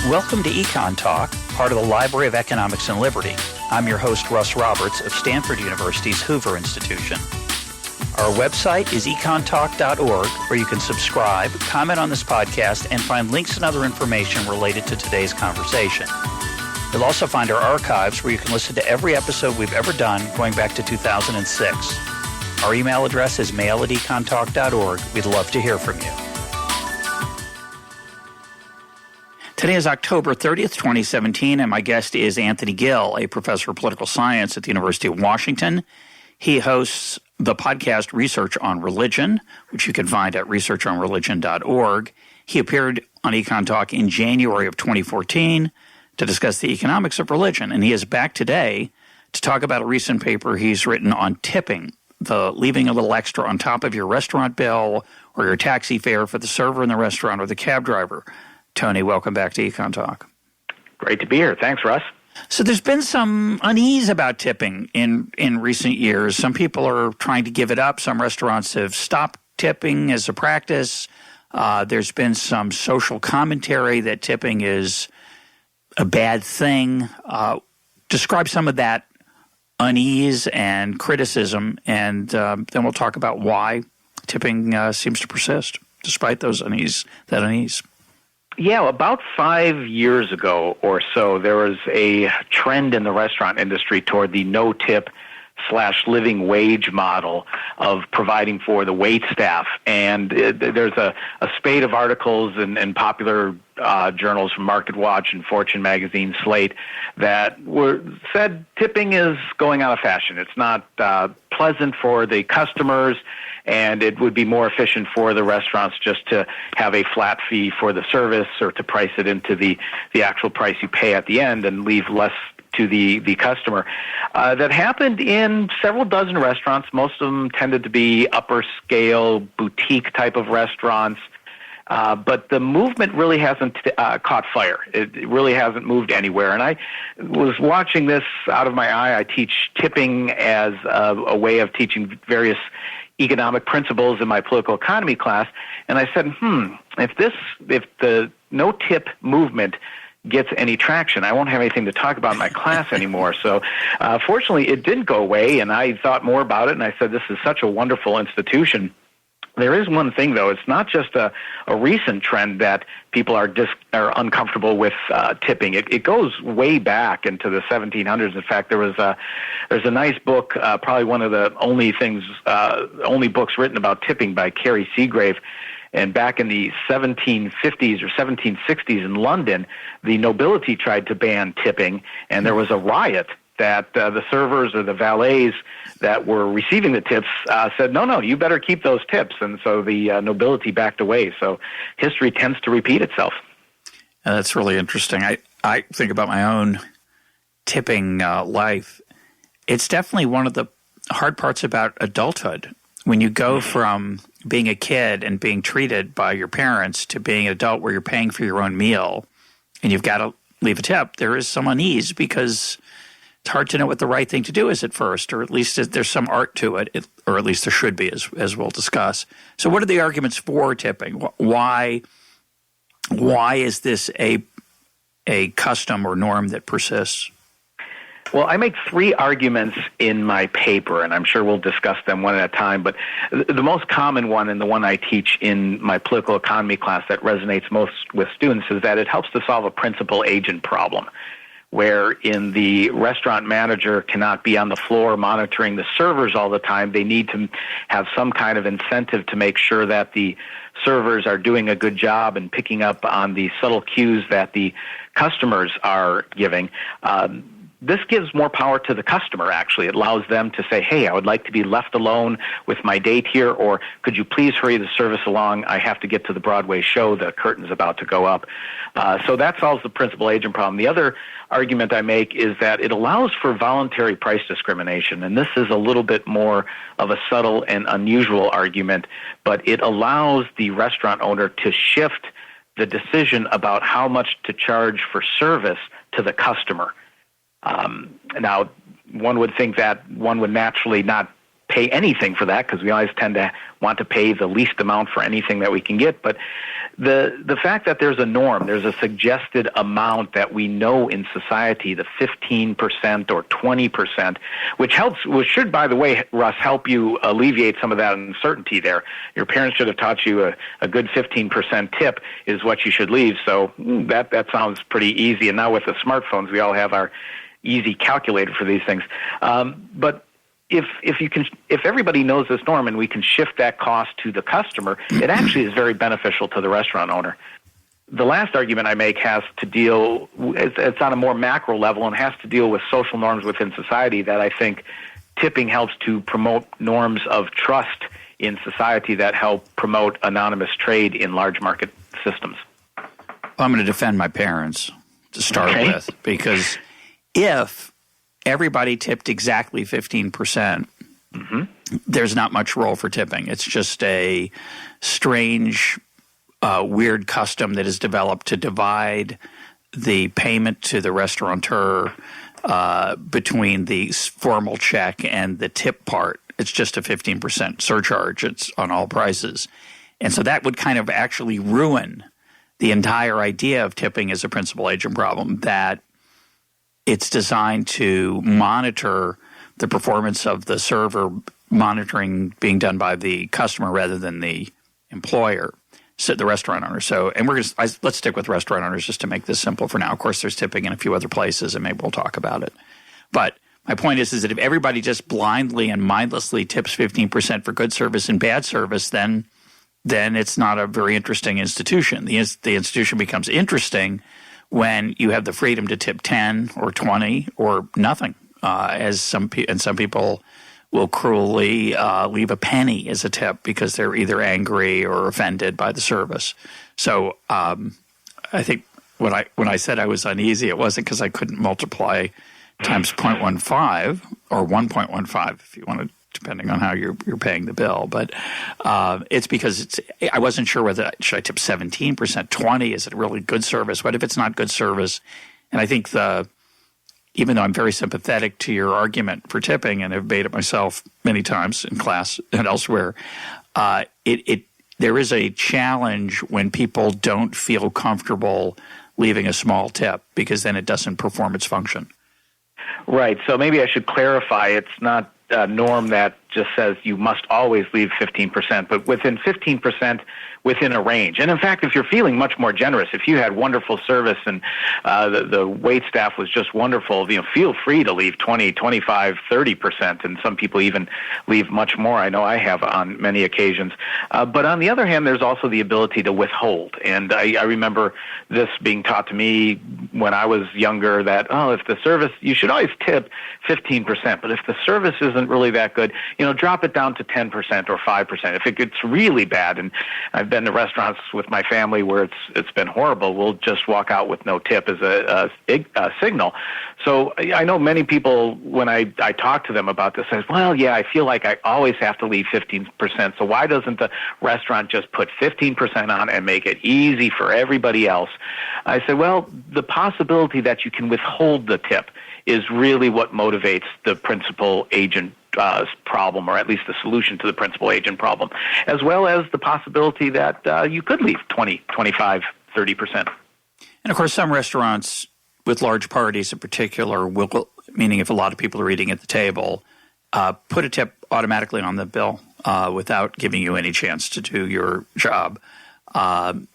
Welcome to EconTalk, part of the Library of Economics and Liberty. I'm your host, Russ Roberts of Stanford University's Hoover Institution. Our website is econtalk.org, where you can subscribe, comment on this podcast, and find links and other information related to today's conversation. You'll also find our archives where you can listen to every episode we've ever done going back to 2006. Our email address is mail@econtalk.org. We'd love to hear from you. Today is October 30th, 2017, and my guest is Anthony Gill, a professor of political science at the University of Washington. He hosts the podcast Research on Religion, which you can find at researchonreligion.org. He appeared on EconTalk in January of 2014 to discuss the economics of religion, and he is back today to talk about a recent paper he's written on tipping, the leaving a little extra on top of your restaurant bill or your taxi fare for the server in the restaurant or the cab driver. Tony, welcome back to EconTalk. Great to be here. Thanks, Russ. So there's been some unease about tipping in recent years. Some people are trying to give it up. Some restaurants have stopped tipping as a practice. There's been some social commentary that tipping is a bad thing. Describe some of that unease and criticism, and then we'll talk about why tipping seems to persist despite that unease. Yeah, about 5 years ago or so, there was a trend in the restaurant industry toward the no-tip / living wage model of providing for the wait staff. And there's a spate of articles in popular journals from MarketWatch and Fortune magazine, Slate, that said tipping is going out of fashion. It's not pleasant for the customers, and it would be more efficient for the restaurants just to have a flat fee for the service or to price it into the actual price you pay at the end and leave less to the customer. That happened in several dozen restaurants. Most of them tended to be upper scale, boutique type of restaurants. But the movement really hasn't caught fire. It really hasn't moved anywhere. And I was watching this out of my eye. I teach tipping as a way of teaching various economic principles in my political economy class. And I said, if the no-tip movement gets any traction, I won't have anything to talk about in my class anymore. So fortunately, it didn't go away, and I thought more about it, and I said, this is such a wonderful institution. There is one thing, though. It's not just a recent trend that people are uncomfortable with tipping. It goes way back into the 1700s. In fact, there's a nice book, probably one of the only books written about tipping by Carrie Seagrave. And back in the 1750s or 1760s in London, the nobility tried to ban tipping, and there was a riot that the servers or the valets that were receiving the tips said, no, you better keep those tips. And so the nobility backed away. So history tends to repeat itself. That's really interesting. I think about my own tipping life. It's definitely one of the hard parts about adulthood. When you go from being a kid and being treated by your parents to being an adult where you're paying for your own meal and you've got to leave a tip, there is some unease because it's hard to know what the right thing to do is at first, or at least there's some art to it, or at least there should be, as we'll discuss. So what are the arguments for tipping? Why is this a custom or norm that persists? Well, I make three arguments in my paper, and I'm sure we'll discuss them one at a time. But the most common one, and the one I teach in my political economy class that resonates most with students, is that it helps to solve a principal-agent problem, wherein the restaurant manager cannot be on the floor monitoring the servers all the time. They need to have some kind of incentive to make sure that the servers are doing a good job and picking up on the subtle cues that the customers are giving. This gives more power to the customer, actually. It allows them to say, hey, I would like to be left alone with my date here, or could you please hurry the service along? I have to get to the Broadway show. The curtain's about to go up. So that solves the principal agent problem. The other argument I make is that it allows for voluntary price discrimination, and this is a little bit more of a subtle and unusual argument, but it allows the restaurant owner to shift the decision about how much to charge for service to the customer. Now, one would think that one would naturally not pay anything for that because we always tend to want to pay the least amount for anything that we can get. But the fact that there's a norm, there's a suggested amount that we know in society, the 15% or 20%, which should, by the way, Russ, help you alleviate some of that uncertainty there. Your parents should have taught you a good 15% tip is what you should leave. So that sounds pretty easy. And now with the smartphones, we all have our easy calculator for these things. But if everybody knows this norm and we can shift that cost to the customer, it actually is very beneficial to the restaurant owner. The last argument I make has to deal, it's on a more macro level and has to deal with social norms within society that I think tipping helps to promote norms of trust in society that help promote anonymous trade in large market systems. I'm going to defend my parents to start with, because if everybody tipped exactly 15%, there's not much role for tipping. It's just a strange, weird custom that is developed to divide the payment to the restaurateur between the formal check and the tip part. It's just a 15% surcharge. It's on all prices. And so that would kind of actually ruin the entire idea of tipping as a principal agent problem, that it's designed to monitor the performance of the server, monitoring being done by the customer rather than the employer, so the restaurant owner. So, and let's stick with restaurant owners just to make this simple for now. Of course, there's tipping in a few other places, and maybe we'll talk about it. But my point is that if everybody just blindly and mindlessly tips 15% for good service and bad service, then it's not a very interesting institution. The institution becomes interesting when you have the freedom to tip 10 or 20 or nothing, as some people will cruelly leave a penny as a tip because they're either angry or offended by the service. So I think when I said I was uneasy, it wasn't because I couldn't multiply times 0.15 or 1.15 if you want to, depending on how you're paying the bill. But it's because I wasn't sure whether should I tip 17%, 20? Is it really good service? What if it's not good service? And I think even though I'm very sympathetic to your argument for tipping and have made it myself many times in class and elsewhere, there is a challenge when people don't feel comfortable leaving a small tip, because then it doesn't perform its function. Right. So maybe I should clarify. It's not a norm that just says you must always leave 15%, but within 15% within a range. And in fact, if you're feeling much more generous, if you had wonderful service and the wait staff was just wonderful, feel free to leave 20, 25, 30%, and some people even leave much more. I know I have on many occasions. But on the other hand, there's also the ability to withhold. And I remember this being taught to me when I was younger that, if the service, you should always tip 15%, but if the service isn't really that good, drop it down to 10% or 5%. If it gets really bad, and I've been to restaurants with my family where it's been horrible, we'll just walk out with no tip as a signal. So I know many people, when I talk to them about this, say, well, yeah, I feel like I always have to leave 15%. So why doesn't the restaurant just put 15% on and make it easy for everybody else? I say, well, the possibility that you can withhold the tip is really what motivates the principal agent problem, or at least the solution to the principal agent problem, as well as the possibility that you could leave 20, 25, 30%. And of course, some restaurants with large parties in particular will, meaning if a lot of people are eating at the table, put a tip automatically on the bill without giving you any chance to do your job.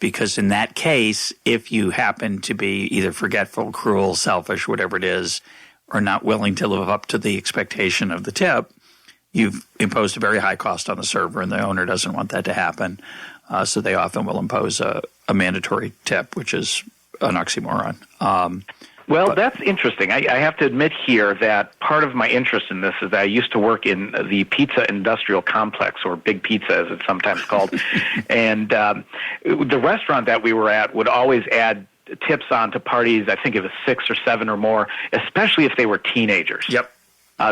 Because in that case, if you happen to be either forgetful, cruel, selfish, whatever it is, or not willing to live up to the expectation of the tip, you've imposed a very high cost on the server, and the owner doesn't want that to happen. So they often will impose a mandatory tip, which is an oxymoron. That's interesting. I have to admit here that part of my interest in this is that I used to work in the pizza industrial complex, or Big Pizza as it's sometimes called. And the restaurant that we were at would always add tips on to parties. I think it was 6 or 7 or more, especially if they were teenagers. Yep.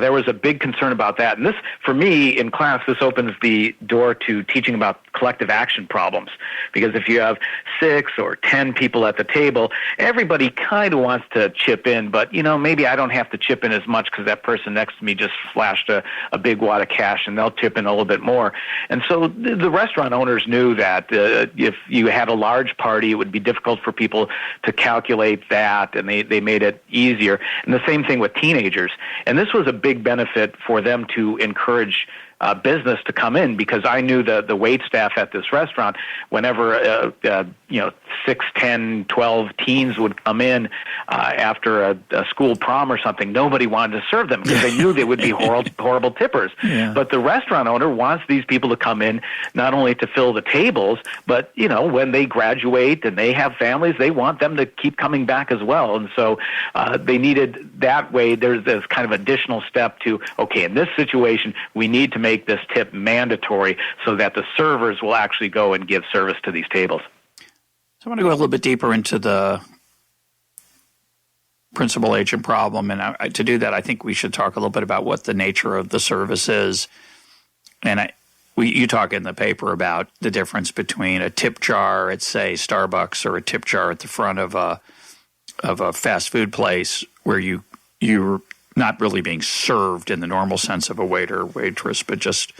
There was a big concern about that. And this, for me, in class, this opens the door to teaching about collective action problems. Because if you have 6 or 10 people at the table, everybody kind of wants to chip in, but, maybe I don't have to chip in as much because that person next to me just flashed a big wad of cash, and they'll chip in a little bit more. And so the restaurant owners knew that if you had a large party, it would be difficult for people to calculate that, and they made it easier. And the same thing with teenagers. And this was a big benefit for them to encourage business to come in, because I knew the wait staff at this restaurant, whenever 6, 10, 12 teens would come in after a school prom or something, nobody wanted to serve them because they knew they would be horrible tippers. Yeah. But the restaurant owner wants these people to come in not only to fill the tables, but when they graduate and they have families, they want them to keep coming back as well. And so they needed that way. There's this kind of additional step to, okay, in this situation, we need to make this tip mandatory so that the servers will actually go and give service to these tables. So I want to go a little bit deeper into the principal agent problem. And to do that, I think we should talk a little bit about what the nature of the service is. And you talk in the paper about the difference between a tip jar at, say, Starbucks, or a tip jar at the front of a fast food place where you're not really being served in the normal sense of a waiter or waitress, but just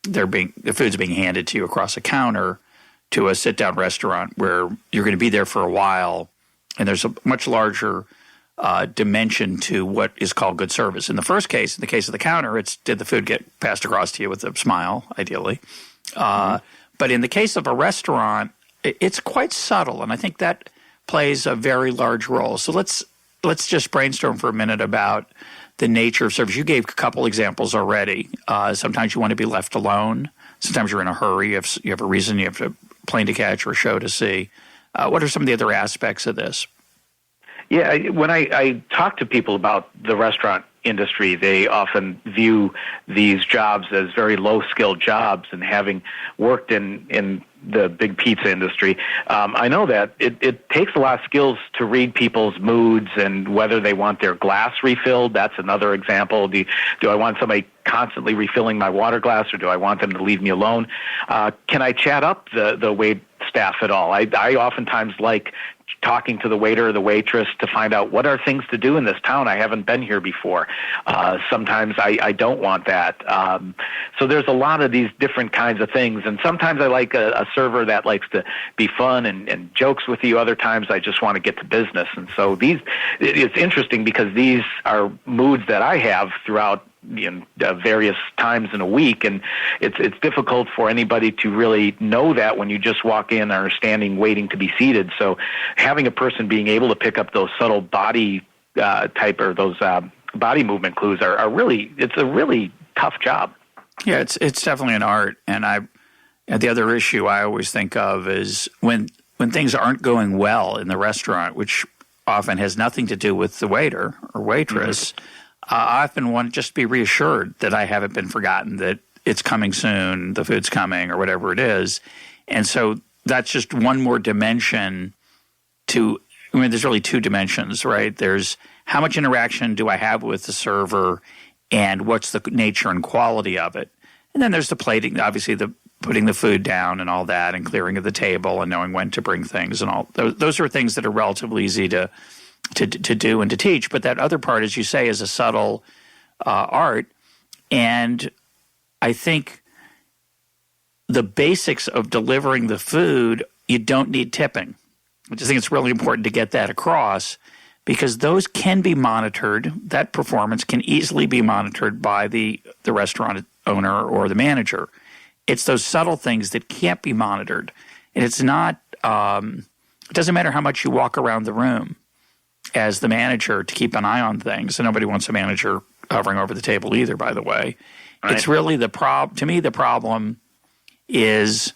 the food's being handed to you across a counter, to a sit-down restaurant where you're going to be there for a while, and there's a much larger dimension to what is called good service. In the first case, in the case of the counter, it's did the food get passed across to you with a smile, ideally. But in the case of a restaurant, it's quite subtle, and I think that plays a very large role. So let's just brainstorm for a minute about the nature of service. You gave a couple examples already. Sometimes you want to be left alone. Sometimes you're in a hurry. If you have a reason, you have a plane to catch or a show to see. What are some of the other aspects of this? Yeah, when I talk to people about the restaurant industry, they often view these jobs as very low-skilled jobs. And having worked in the big pizza industry, I know that it takes a lot of skills to read people's moods and whether they want their glass refilled. That's another example. Do I want somebody constantly refilling my water glass, or do I want them to leave me alone? Can I chat up the wait staff at all? I oftentimes like talking to the waiter or the waitress to find out what are things to do in this town. I haven't been here before. Sometimes I don't want that. So there's a lot of these different kinds of things. And sometimes I like a server that likes to be fun and jokes with you. Other times I just want to get to business. And so it's interesting because these are moods that I have throughout various times in a week, and it's difficult for anybody to really know that when you just walk in or are standing waiting to be seated. So having a person being able to pick up those subtle body type or those body movement clues it's a really tough job. Yeah, it's definitely an art. And the other issue I always think of is when things aren't going well in the restaurant, which often has nothing to do with the waiter or waitress. Mm-hmm. I often want to just be reassured that I haven't been forgotten, that it's coming soon, the food's coming, or whatever it is. And so that's just one more dimension there's really two dimensions, right? There's how much interaction do I have with the server, and what's the nature and quality of it. And then there's the plating, obviously the putting the food down and all that, and clearing of the table and knowing when to bring things and all. Those are things that are relatively easy to do and to teach. But that other part, as you say, is a subtle art. And I think the basics of delivering the food, you don't need tipping. I just think it's really important to get that across, because those can be monitored. That performance can easily be monitored by the restaurant owner or the manager. It's those subtle things that can't be monitored. And it's not it doesn't matter how much you walk around the room as the manager to keep an eye on things. And nobody wants a manager hovering over the table either, by the way. Right. It's really to me, the problem is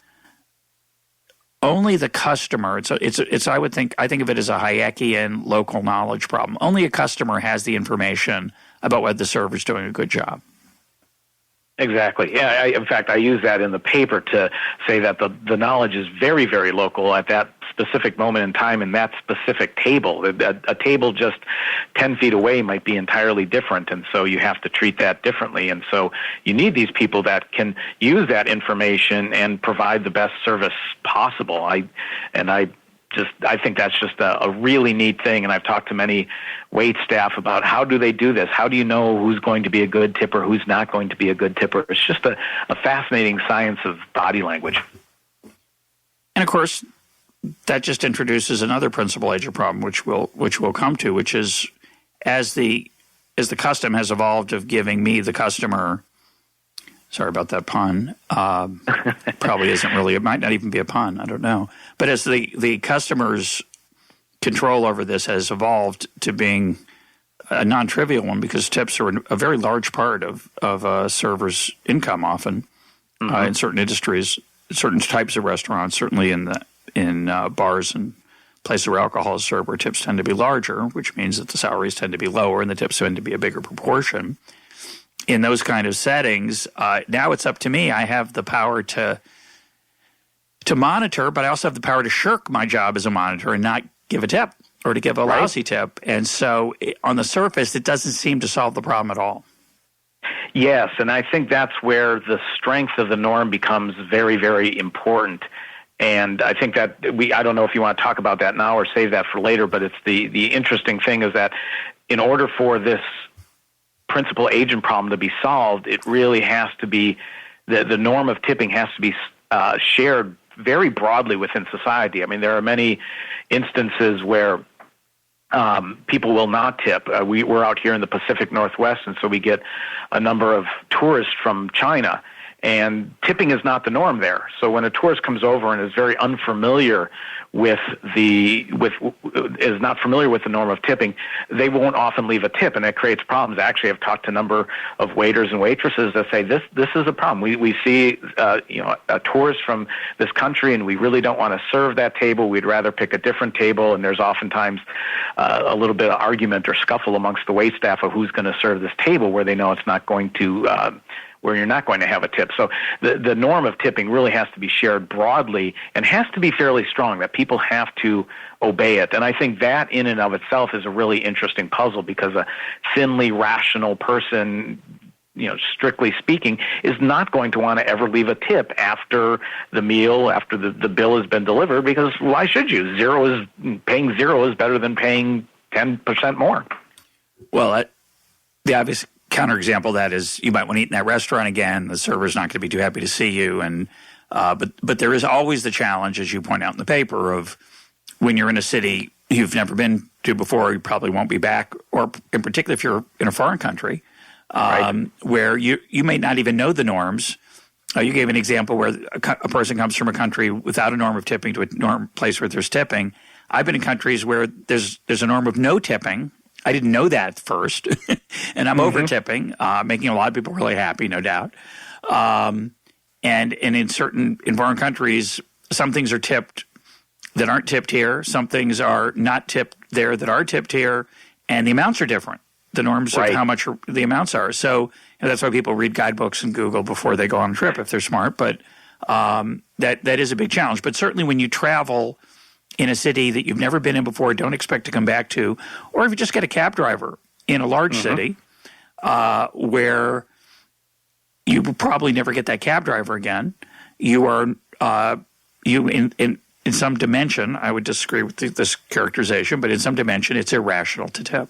only the customer. I think of it as a Hayekian local knowledge problem. Only a customer has the information about whether the server's doing a good job. Exactly. Yeah. In fact, I use that in the paper to say that the knowledge is very, very local at that specific moment in time in that specific table. A table just 10 feet away might be entirely different, and so you have to treat that differently. And so you need these people that can use that information and provide the best service possible. I think that's just a really neat thing, and I've talked to many wait staff about how do they do this? How do you know who's going to be a good tipper, who's not going to be a good tipper? It's just a fascinating science of body language. And of course, that just introduces another principal agent problem, which we'll come to, which is as the custom has evolved of giving me, the customer. Sorry about that pun. Probably isn't really. It might not even be a pun. I don't know. But as the customer's control over this has evolved to being a non-trivial one, because tips are a very large part of a server's income often in certain industries, certain types of restaurants, certainly in bars and places where alcohol is served, where tips tend to be larger, which means that the salaries tend to be lower and the tips tend to be a bigger proportion. In those kind of settings, now it's up to me. I have the power to monitor, but I also have the power to shirk my job as a monitor and not give a tip or to give a lousy tip. And so on the surface, it doesn't seem to solve the problem at all. Yes, and I think that's where the strength of the norm becomes very, very important. And I think that I don't know if you want to talk about that now or save that for later, but it's the interesting thing is that in order for this principal agent problem to be solved, it really has to be the norm of tipping has to be shared very broadly within society. I mean, there are many instances where people will not tip. We're out here in the Pacific Northwest, and so we get a number of tourists from China, and tipping is not the norm there. So when a tourist comes over and is very unfamiliar is not familiar with the norm of tipping, they won't often leave a tip, and that creates problems. Actually, I've talked to a number of waiters and waitresses that say this is a problem. We see a tourist from this country, and we really don't want to serve that table. We'd rather pick a different table, and there's oftentimes a little bit of argument or scuffle amongst the wait staff of who's going to serve this table where they know it's not going to where you're not going to have a tip. So the norm of tipping really has to be shared broadly and has to be fairly strong, that people have to obey it. And I think that in and of itself is a really interesting puzzle, because a thinly rational person, strictly speaking, is not going to want to ever leave a tip after the meal, after the bill has been delivered, because why should you? Paying zero is better than paying 10% more. Well, the obvious counterexample of that is you might want to eat in that restaurant again. The server's not going to be too happy to see you, and but there is always the challenge, as you point out in the paper, of when you're in a city you've never been to before, you probably won't be back, or in particular if you're in a foreign country, where you may not even know the norms. You gave an example where a person comes from a country without a norm of tipping to a place where there's tipping. I've been in countries where there's a norm of no tipping. I didn't know that first, and I'm over tipping, making a lot of people really happy, no doubt. And in foreign countries, some things are tipped that aren't tipped here. Some things are not tipped there that are tipped here, and the amounts are different. The norms of how much the amounts are. So that's why people read guidebooks and Google before they go on a trip if they're smart. But that is a big challenge. But certainly when you travel in a city that you've never been in before, don't expect to come back to, or if you just get a cab driver in a large city where you will probably never get that cab driver again, you are in some dimension, I would disagree with this characterization, but in some dimension it's irrational to tip.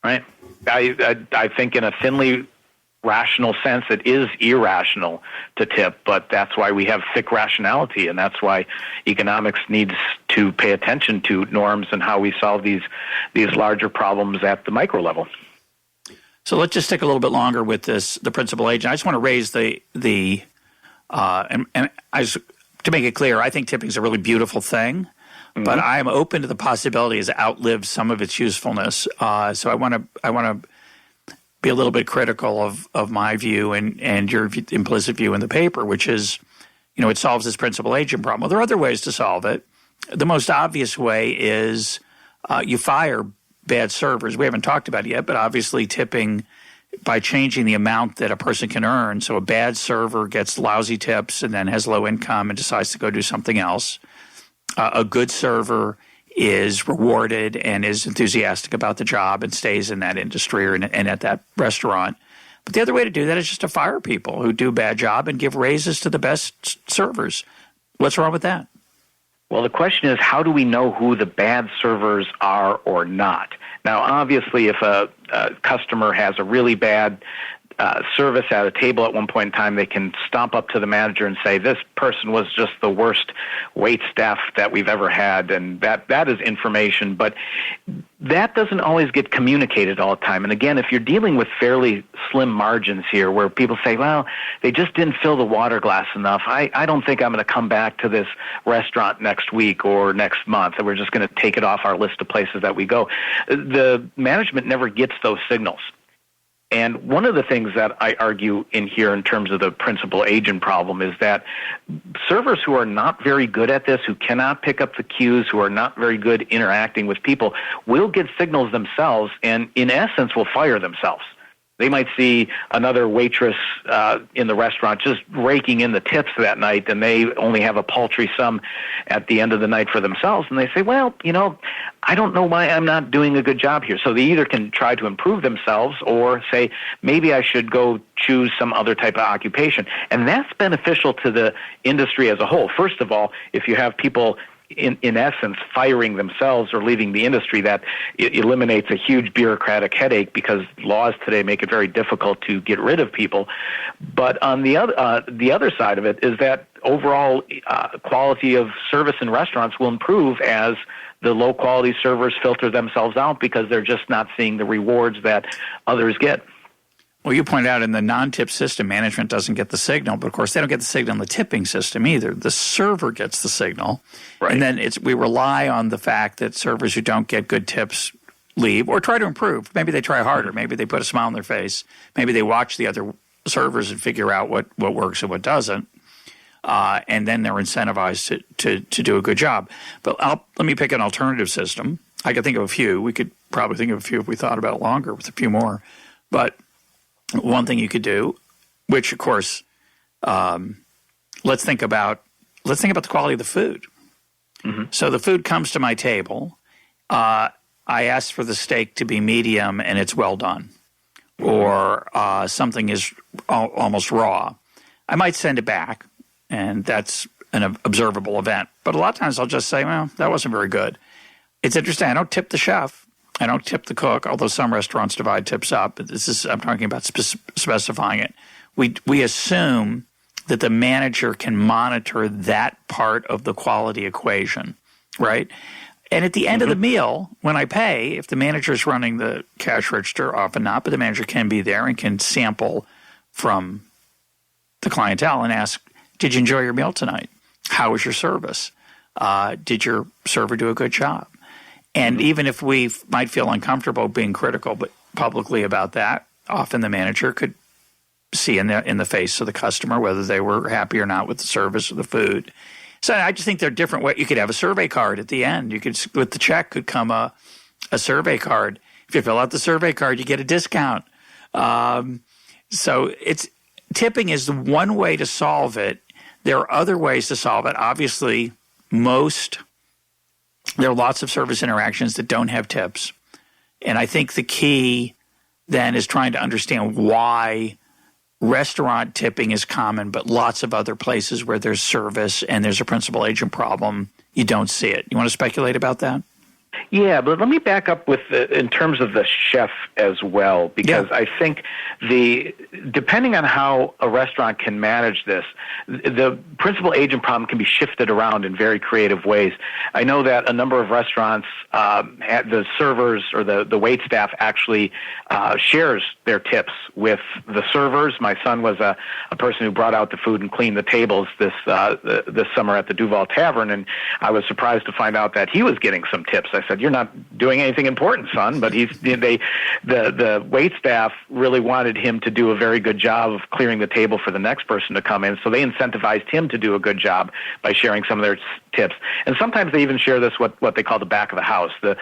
Right. I think in a thinly rational sense, it is irrational to tip, but that's why we have thick rationality, and that's why economics needs to pay attention to norms and how we solve these larger problems at the micro level. So let's just stick a little bit longer with the principal agent. I just want to raise to make it clear, I think tipping is a really beautiful thing, but I am open to the possibility as it outlives some of its usefulness. So I want to be a little bit critical of my view and your implicit view in the paper, which is, it solves this principal agent problem. Well, there are other ways to solve it. The most obvious way is you fire bad servers. We haven't talked about it yet, but obviously tipping by changing the amount that a person can earn. So a bad server gets lousy tips and then has low income and decides to go do something else. A good server is rewarded and is enthusiastic about the job and stays in that industry and at that restaurant. But the other way to do that is just to fire people who do a bad job and give raises to the best servers. What's wrong with that? Well, the question is, how do we know who the bad servers are or not? Now, obviously, if a customer has a really bad service at a table at one point in time, they can stomp up to the manager and say, this person was just the worst wait staff that we've ever had, and that is information. But that doesn't always get communicated all the time. And again, if you're dealing with fairly slim margins here where people say, well, they just didn't fill the water glass enough, I don't think I'm going to come back to this restaurant next week or next month, and we're just going to take it off our list of places that we go. The management never gets those signals. And one of the things that I argue in here in terms of the principal agent problem is that servers who are not very good at this, who cannot pick up the cues, who are not very good interacting with people, will get signals themselves and, in essence, will fire themselves. They might see another waitress in the restaurant just raking in the tips that night, and they only have a paltry sum at the end of the night for themselves. And they say, well, I don't know why I'm not doing a good job here. So they either can try to improve themselves or say, maybe I should go choose some other type of occupation. And that's beneficial to the industry as a whole. First of all, if you have people in essence, firing themselves or leaving the industry, that it eliminates a huge bureaucratic headache because laws today make it very difficult to get rid of people. But on the other side of it is that overall quality of service in restaurants will improve as the low-quality servers filter themselves out because they're just not seeing the rewards that others get. Well, you point out in the non-tip system, management doesn't get the signal, but of course they don't get the signal in the tipping system either. The server gets the signal, right. And then we rely on the fact that servers who don't get good tips leave or try to improve. Maybe they try harder. Maybe they put a smile on their face. Maybe they watch the other servers and figure out what works and what doesn't, and then they're incentivized to do a good job. But let me pick an alternative system. I could think of a few. We could probably think of a few if we thought about it longer with a few more, but one thing you could do, which of course, let's think about the quality of the food. Mm-hmm. So the food comes to my table. I ask for the steak to be medium and it's well done, or something is almost raw. I might send it back, and that's an observable event. But a lot of times I'll just say, well, that wasn't very good. It's interesting. I don't tip the chef. I don't tip the cook, although some restaurants divide tips up. But I'm talking about specifying it. We assume that the manager can monitor that part of the quality equation, right? And at the end of the meal, when I pay, if the manager is running the cash register, often not, but the manager can be there and can sample from the clientele and ask, did you enjoy your meal tonight? How was your service? Did your server do a good job? And even if we might feel uncomfortable being critical but publicly about that, often the manager could see in the face of the customer whether they were happy or not with the service or the food. So I just think there are different ways. You could have a survey card at the end. You could, with the check, could come a survey card. If you fill out the survey card, you get a discount. So tipping is the one way to solve it. There are other ways to solve it. Obviously, there are lots of service interactions that don't have tips. And I think the key then is trying to understand why restaurant tipping is common, but lots of other places where there's service and there's a principal agent problem, you don't see it. You want to speculate about that? Yeah, but let me back up in terms of the chef as well, because I think depending on how a restaurant can manage this, the principal agent problem can be shifted around in very creative ways. I know that a number of restaurants, the servers or the wait staff actually shares their tips with the servers. My son was a person who brought out the food and cleaned the tables this summer at the Duval Tavern, and I was surprised to find out that he was getting some tips. I said, "You're not doing anything important, son," but the wait staff really wanted him to do a very good job of clearing the table for the next person to come in, so they incentivized him to do a good job by sharing some of their tips. And sometimes they even share this what they call the back of the house, the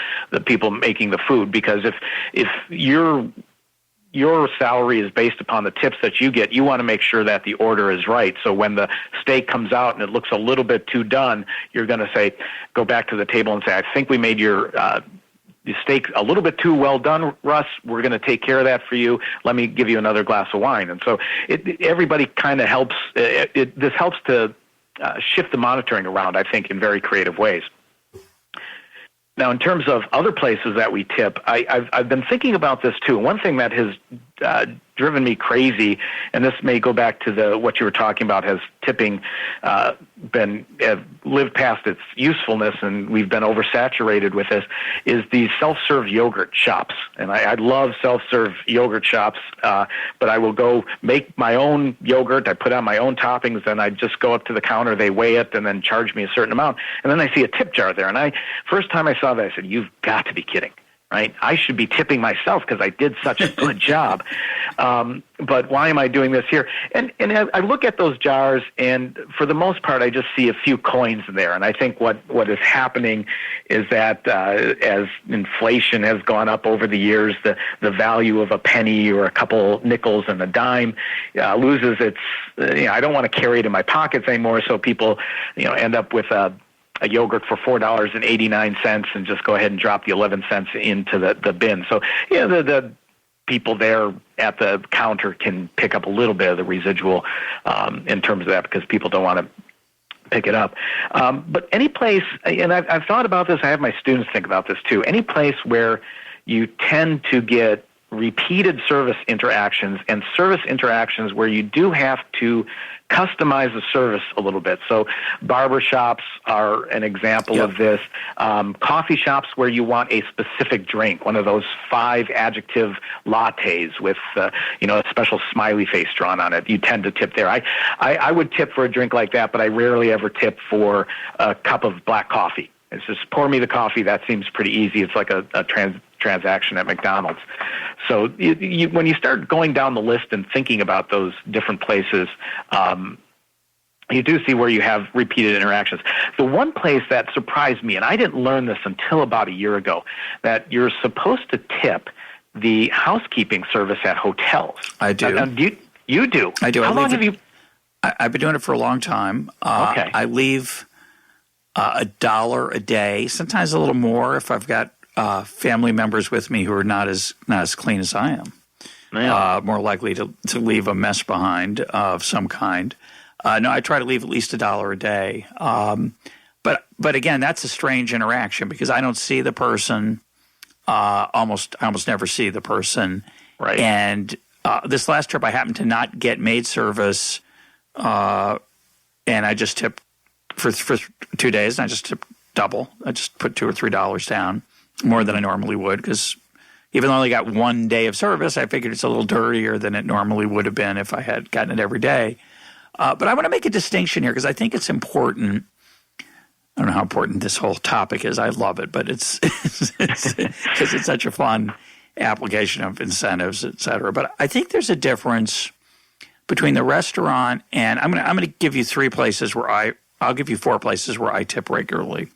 people making the food, because if you're your salary is based upon the tips that you get, you want to make sure that the order is right. So when the steak comes out and it looks a little bit too done, you're going to go back to the table and say, I think we made your steak a little bit too well done, Russ. We're going to take care of that for you. Let me give you another glass of wine. And so everybody kind of helps. This helps to shift the monitoring around, I think, in very creative ways. Now, in terms of other places that we tip, I've been thinking about this too. One thing that has driven me crazy, and this may go back to what you were talking about, has tipping lived past its usefulness, and we've been oversaturated with this, is these self-serve yogurt shops. And I love self-serve yogurt shops, but I will go make my own yogurt. I put on my own toppings, and I just go up to the counter, they weigh it, and then charge me a certain amount. And then I see a tip jar there, and first time I saw that, I said, you've got to be kidding. Right? I should be tipping myself because I did such a good job. But why am I doing this here? And I look at those jars, and for the most part, I just see a few coins in there. And I think what is happening is that as inflation has gone up over the years, the value of a penny or a couple nickels and a dime loses its. I don't want to carry it in my pockets anymore, so people end up with a yogurt for $4.89 and just go ahead and drop the 11 cents into the bin. So, the people there at the counter can pick up a little bit of the residual in terms of that because people don't want to pick it up. But any place, and I've thought about this, I have my students think about this too, any place where you tend to get repeated service interactions and service interactions where you do have to customize the service a little bit. So barber shops are an example of this. Coffee shops where you want a specific drink, one of those 5 adjective lattes with a special smiley face drawn on it. You tend to tip there. I would tip for a drink like that, but I rarely ever tip for a cup of black coffee. It's just pour me the coffee. That seems pretty easy. It's like a transaction at McDonald's. So when you start going down the list and thinking about those different places, you do see where you have repeated interactions. The one place that surprised me, and I didn't learn this until about a year ago, that you're supposed to tip the housekeeping service at hotels. I do. You do? I do. How long have you? I've been doing it for a long time. Okay. I leave $1 a day, sometimes a little more if I've got family members with me who are not as clean as I am. Yeah. More likely to leave a mess behind of some kind. No, I try to leave at least $1 a day. But again, that's a strange interaction because I don't see the person. I almost never see the person. Right. And this last trip, I happened to not get maid service, and I just tipped for 2 days. And I just tipped double. I just put $2 or $3 down, more than I normally would, because even though I only got 1 day of service, I figured it's a little dirtier than it normally would have been if I had gotten it every day. But I want to make a distinction here because I think it's important. I don't know how important this whole topic is. I love it, but it's because it's such a fun application of incentives, et cetera. But I think there's a difference between the restaurant and I'm going to give you 3 places where I'll give you 4 places where I tip regularly.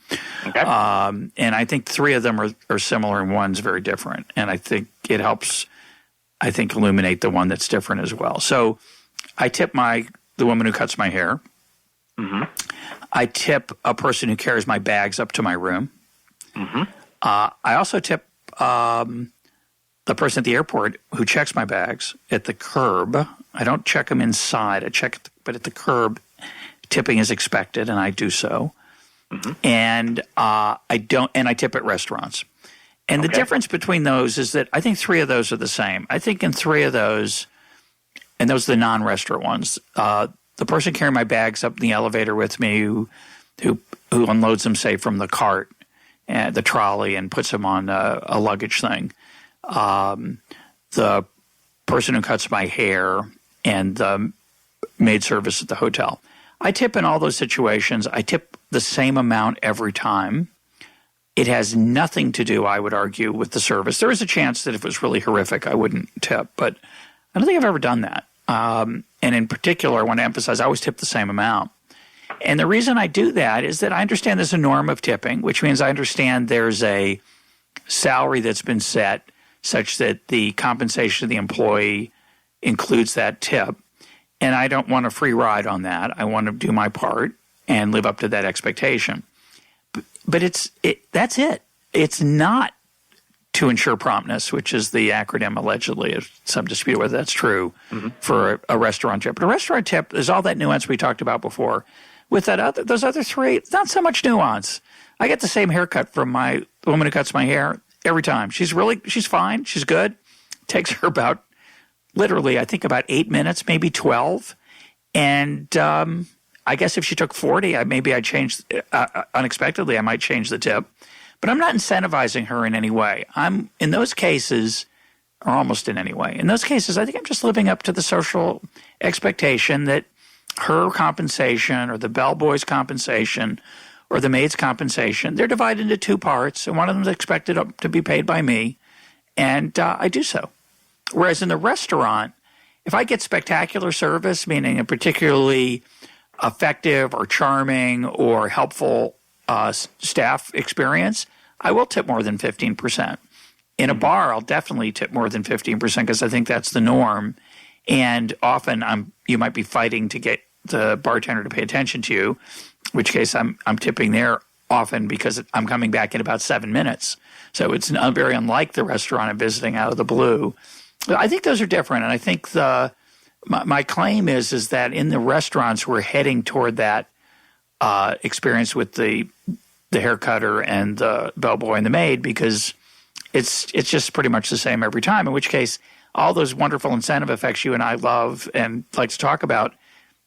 Okay. And I think 3 of them are similar and one's very different. And I think it helps, illuminate the one that's different as well. So I tip the woman who cuts my hair. Mm-hmm. I tip a person who carries my bags up to my room. Mm-hmm. I also tip the person at the airport who checks my bags at the curb. I don't check them inside. But at the curb, tipping is expected, and I do so. Mm-hmm. And I tip at restaurants. And the difference between those is that I think 3 of those are the same. I think in 3 of those, and those are the non-restaurant ones, the person carrying my bags up in the elevator with me who unloads them, say, from the cart and the trolley and puts them on a luggage thing. The person who cuts my hair and the maid service at the hotel. I tip in all those situations. I tip the same amount every time. It has nothing to do, I would argue, with the service. There is a chance that if it was really horrific, I wouldn't tip, but I don't think I've ever done that. And in particular, I want to emphasize I always tip the same amount. And the reason I do that is that I understand there's a norm of tipping, which means I understand there's a salary that's been set such that the compensation of the employee includes that tip. And I don't want a free ride on that. I want to do my part and live up to that expectation. But that's it. It's not to ensure promptness, which is the acronym allegedly, of some dispute whether that's true, for a restaurant tip. But a restaurant tip is all that nuance we talked about before. With those other three, not so much nuance. I get the same haircut from the woman who cuts my hair every time. She's fine. She's good. It takes her about, literally, I think about 8 minutes, maybe 12. And I guess if she took 40, maybe I'd change, unexpectedly, I might change the tip. But I'm not incentivizing her in any way. In those cases, or almost in any way, in those cases, I think I'm just living up to the social expectation that her compensation or the bellboy's compensation or the maid's compensation, they're divided into two parts, and one of them is expected to be paid by me, and I do so. Whereas in the restaurant, if I get spectacular service, meaning a particularly effective or charming or helpful staff experience, I will tip more than 15%. In a bar, I'll definitely tip more than 15% because I think that's the norm. And often you might be fighting to get the bartender to pay attention to you, in which case I'm tipping there often because I'm coming back in about 7 minutes. So it's very unlike the restaurant I'm visiting out of the blue. I think those are different. And I think my claim is that in the restaurants, we're heading toward that experience with the haircutter and the bellboy and the maid, because it's just pretty much the same every time, in which case all those wonderful incentive effects you and I love and like to talk about,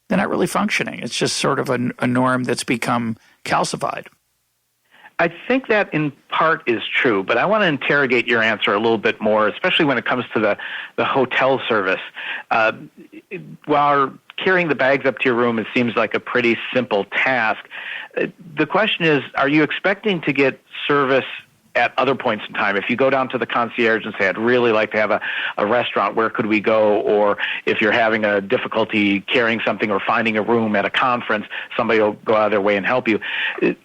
they're not really functioning. It's just sort of a norm that's become calcified. I think that in part is true, but I want to interrogate your answer a little bit more, especially when it comes to the hotel service. While carrying the bags up to your room, it seems like a pretty simple task. The question is, are you expecting to get service at other points in time? If you go down to the concierge and say, I'd really like to have a restaurant, where could we go? Or if you're having a difficulty carrying something or finding a room at a conference, somebody will go out of their way and help you.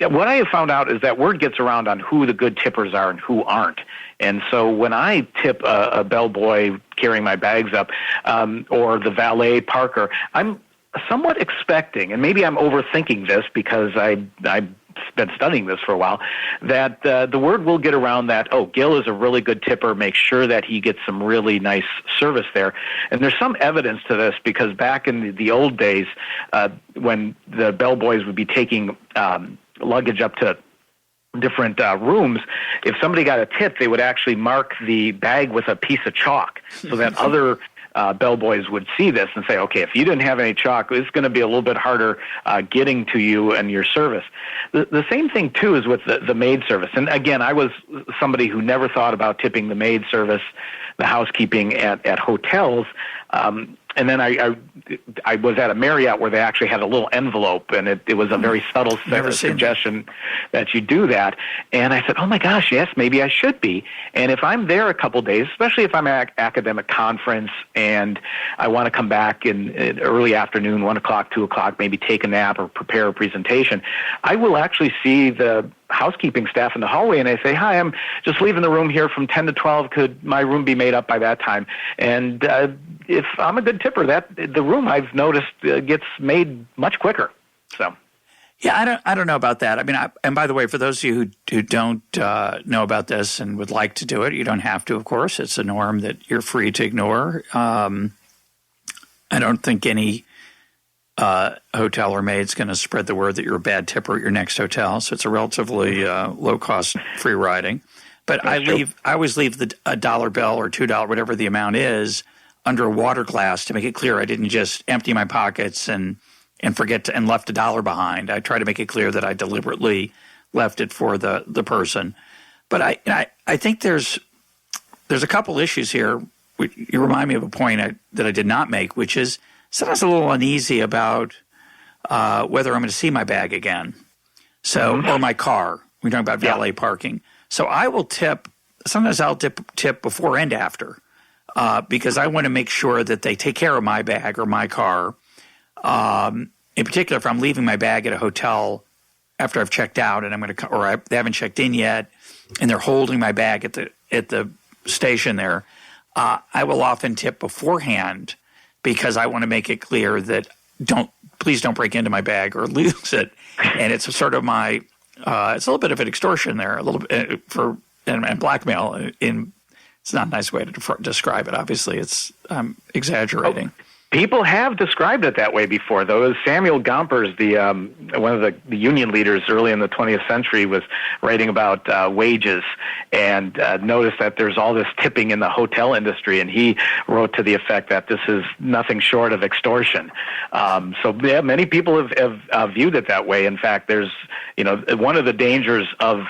What I have found out is that word gets around on who the good tippers are and who aren't. And so when I tip a bellboy carrying my bags up, or the valet parker, I'm somewhat expecting, and maybe I'm overthinking this because I've been studying this for a while, that the word will get around that, Gill is a really good tipper, make sure that he gets some really nice service there. And there's some evidence to this, because back in the old days, when the bellboys would be taking luggage up to different rooms, if somebody got a tip, they would actually mark the bag with a piece of chalk so that other bellboys would see this and say, okay, if you didn't have any chalk, it's going to be a little bit harder getting to you and your service. The same thing, too, is with the maid service. And again, I was somebody who never thought about tipping the maid service, the housekeeping at hotels. And then I was at a Marriott where they actually had a little envelope, and it was a very subtle suggestion that you do that. And I said, oh my gosh, yes, maybe I should be. And if I'm there a couple days, especially if I'm at an academic conference and I want to come back in early afternoon, 1 o'clock, 2 o'clock, maybe take a nap or prepare a presentation, I will actually see the housekeeping staff in the hallway, and I say, hi, I'm just leaving the room here from 10 to 12. Could my room be made up by that time? And if I'm a good tipper, the room, I've noticed, gets made much quicker. So, yeah, I don't know about that. I mean, and by the way, for those of you who don't know about this and would like to do it, you don't have to, of course. It's a norm that you're free to ignore. I don't think any hotel or maid's going to spread the word that you're a bad tipper at your next hotel. So it's a relatively low-cost free riding. But I always leave a dollar bill or $2, whatever the amount is, under a water glass to make it clear I didn't just empty my pockets and forget and left $1 behind. I try to make it clear that I deliberately left it for the person. But I think there's a couple issues here. You remind me of a point that I did not make, which is sometimes a little uneasy about whether I'm going to see my bag again. So, or my car. We're talking about valet parking. So I will tip. Sometimes I'll tip before and after. Because I want to make sure that they take care of my bag or my car. In particular, if I'm leaving my bag at a hotel after I've checked out and they haven't checked in yet, and they're holding my bag at station there, I will often tip beforehand because I want to make it clear that please don't break into my bag or lose it. And it's sort of it's a little bit of an extortion there, a little bit and blackmail. It's not a nice way to describe it. Obviously, I'm exaggerating. Oh. People have described it that way before, though. Samuel Gompers, one of the union leaders early in the 20th century, was writing about wages and noticed that there's all this tipping in the hotel industry, and he wrote to the effect that this is nothing short of extortion. Many people have viewed it that way. In fact, there's one of the dangers of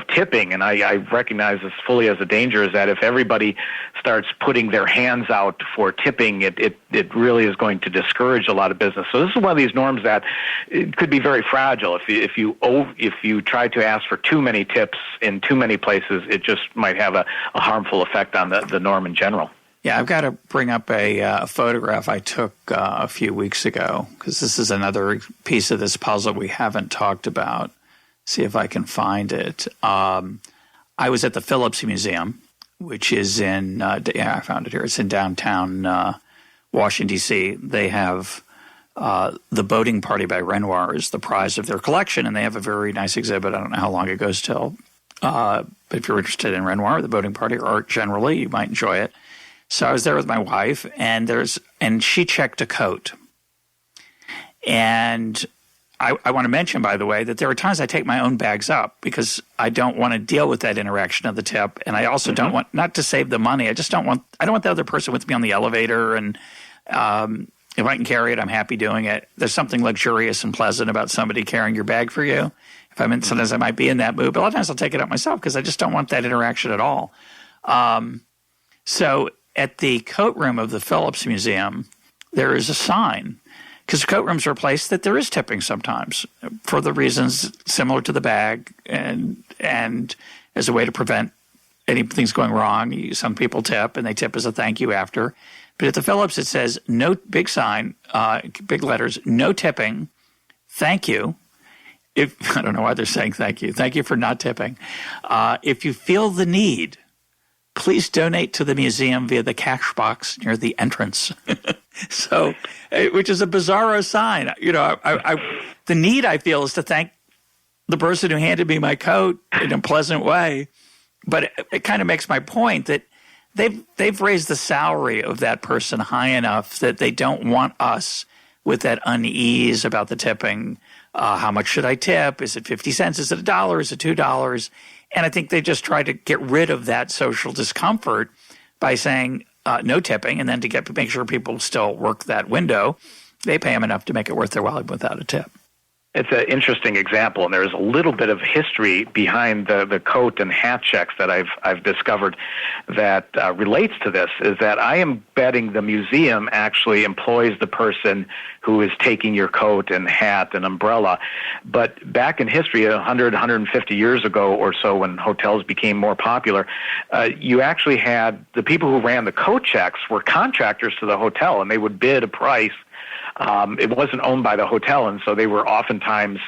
tipping, and I recognize this fully as a danger, is that if everybody starts putting their hands out for tipping, it really is going to discourage a lot of business. So this is one of these norms that it could be very fragile. If you try to ask for too many tips in too many places, it just might have a harmful effect on the norm in general. Yeah, I've got to bring up a photograph I took a few weeks ago, because this is another piece of this puzzle we haven't talked about. See if I can find it. I was at the Phillips Museum, which is I found it here. It's in downtown Washington, D.C. They have the Boating Party by Renoir is the prize of their collection, and they have a very nice exhibit. I don't know how long it goes till. But if you're interested in Renoir, the Boating Party, or art generally, you might enjoy it. So I was there with my wife, and she checked a coat. And I want to mention, by the way, that there are times I take my own bags up because I don't want to deal with that interaction of the tip, and I also don't want, not to save the money. I don't want the other person with me on the elevator, and if I can carry it, I'm happy doing it. There's something luxurious and pleasant about somebody carrying your bag for you. Sometimes I might be in that mood, but a lot of times I'll take it up myself because I just don't want that interaction at all. So at the coat room of the Phillips Museum, there is a sign. Because coat rooms are a place that there is tipping sometimes for the reasons similar to the bag and as a way to prevent anything's going wrong. Some people tip, and they tip as a thank you after. But at the Phillips, it says, no, big sign, big letters, no tipping, thank you. I don't know why they're saying thank you. Thank you for not tipping. If you feel the need, please donate to the museum via the cash box near the entrance. So, which is a bizarro sign. The need I feel is to thank the person who handed me my coat in a pleasant way. But it kind of makes my point that they've raised the salary of that person high enough that they don't want us with that unease about the tipping. How much should I tip? Is it 50 cents? Is it $1? Is it $2? And I think they just try to get rid of that social discomfort by saying no tipping, and then to make sure people still work that window, they pay them enough to make it worth their while without a tip. It's an interesting example, and there's a little bit of history behind the coat and hat checks that I've discovered that relates to this, is that I am betting the museum actually employs the person who is taking your coat and hat and umbrella. But back in history, 100, 150 years ago or so, when hotels became more popular, you actually had the people who ran the coat checks were contractors to the hotel, and they would bid a price. It wasn't owned by the hotel, and so they were oftentimes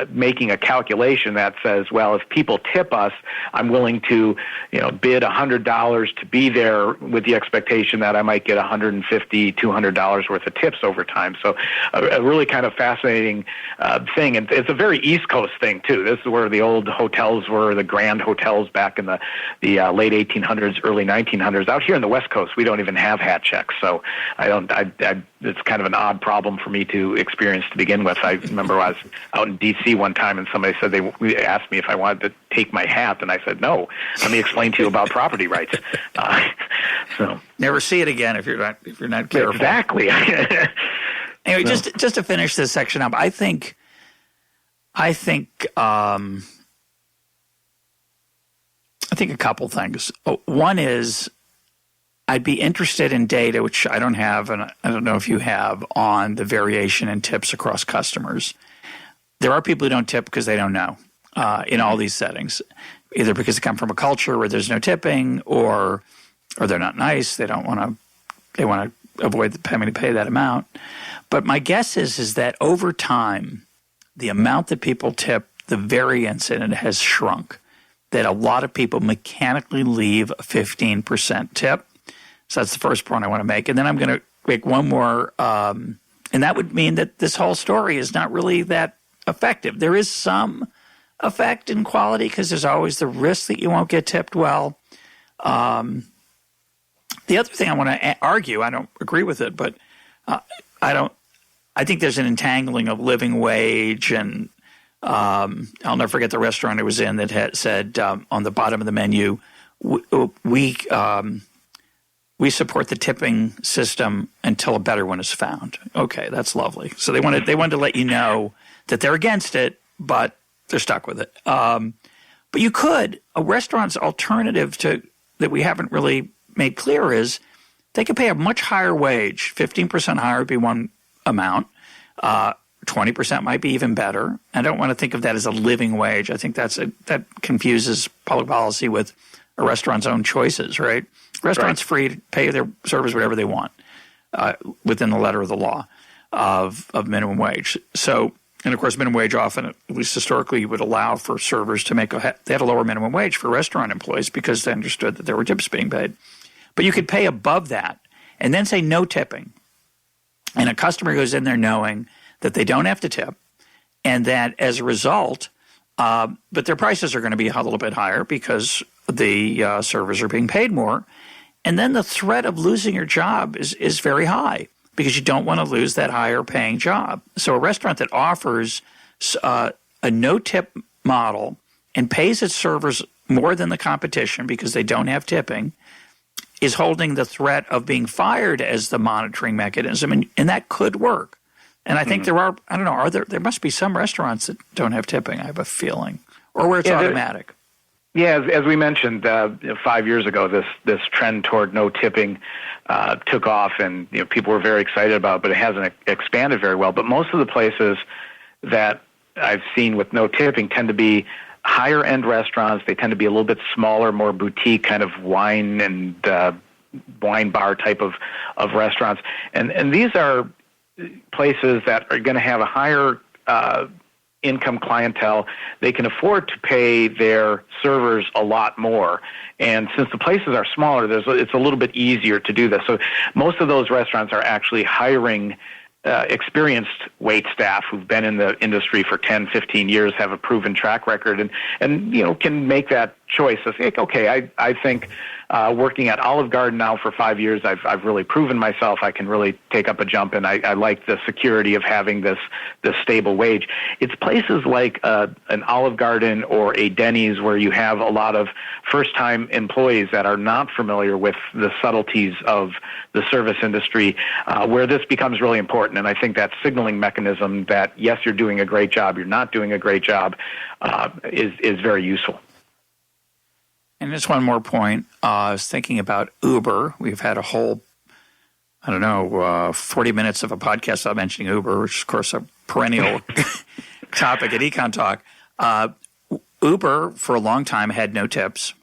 making a calculation that says, well, if people tip us, I'm willing to, bid $100 to be there with the expectation that I might get $150, $200 worth of tips over time. So a really kind of fascinating thing, and it's a very East Coast thing too. This is where the old hotels were, the grand hotels back in the late 1800s, early 1900s. Out here in the West Coast, we don't even have hat checks, so it's kind of an odd problem for me to experience to begin with. I remember I was out in D.C. one time, and somebody said they asked me if I wanted to take my hat, and I said, no, let me explain to you about property rights. So never see it again if you're not careful. Exactly. Anyway, just to finish this section up, I think a couple things. One is, I'd be interested in data, which I don't have, and I don't know if you have, on the variation in tips across customers. There are people who don't tip because they don't know in all these settings, either because they come from a culture where there's no tipping, or they're not nice. They want to avoid having to pay that amount. But my guess is that over time, the amount that people tip, the variance in it has shrunk. that a lot of people mechanically leave a 15% tip. So that's the first point I want to make. And then I'm going to make one more, and that would mean that this whole story is not really that effective. There is some effect in quality because there's always the risk that you won't get tipped well. The other thing I want to argue, I don't agree with it, but I think there's an entangling of living wage and I'll never forget the restaurant I was in that had said on the bottom of the menu, we support the tipping system until a better one is found. Okay, that's lovely. So they wanted to let you know that they're against it, but they're stuck with it. But you could, a restaurant's alternative to that we haven't really made clear is they could pay a much higher wage. 15% higher would be one amount. 20% might be even better. I don't want to think of that as a living wage. I think that confuses public policy with a restaurant's own choices, right? Restaurants free to pay their servers whatever they want within the letter of the law of minimum wage. So, and of course, minimum wage often, at least historically, would allow for servers to they had a lower minimum wage for restaurant employees because they understood that there were tips being paid. But you could pay above that and then say no tipping. And a customer goes in there knowing that they don't have to tip and that as a result, but their prices are going to be a little bit higher because the servers are being paid more. And then the threat of losing your job is very high because you don't want to lose that higher paying job. So a restaurant that offers a no-tip model and pays its servers more than the competition because they don't have tipping is holding the threat of being fired as the monitoring mechanism, and that could work. And I think there are, I don't know, there must be some restaurants that don't have tipping, I have a feeling, or where it's automatic. As we mentioned 5 years ago, this trend toward no tipping took off, and people were very excited about it, but it hasn't expanded very well. But most of the places that I've seen with no tipping tend to be higher end restaurants. They tend to be a little bit smaller, more boutique kind of wine and wine bar type of restaurants. And these are places that are going to have a higher income clientele. They can afford to pay their servers a lot more. And since the places are smaller, it's a little bit easier to do this. So most of those restaurants are actually hiring experienced wait staff who've been in the industry for 10, 15 years, have a proven track record, and can make that choice of, okay, I think working at Olive Garden now for 5 years, I've really proven myself. I can really take up a jump, and I like the security of having this stable wage. It's places like an Olive Garden or a Denny's where you have a lot of first-time employees that are not familiar with the subtleties of the service industry, where this becomes really important. And I think that signaling mechanism that, yes, you're doing a great job, you're not doing a great job, is very useful. And just one more point. I was thinking about Uber. We've had a whole, 40 minutes of a podcast about mentioning Uber, which is, of course, a perennial topic at EconTalk. Uber, for a long time, had no tips.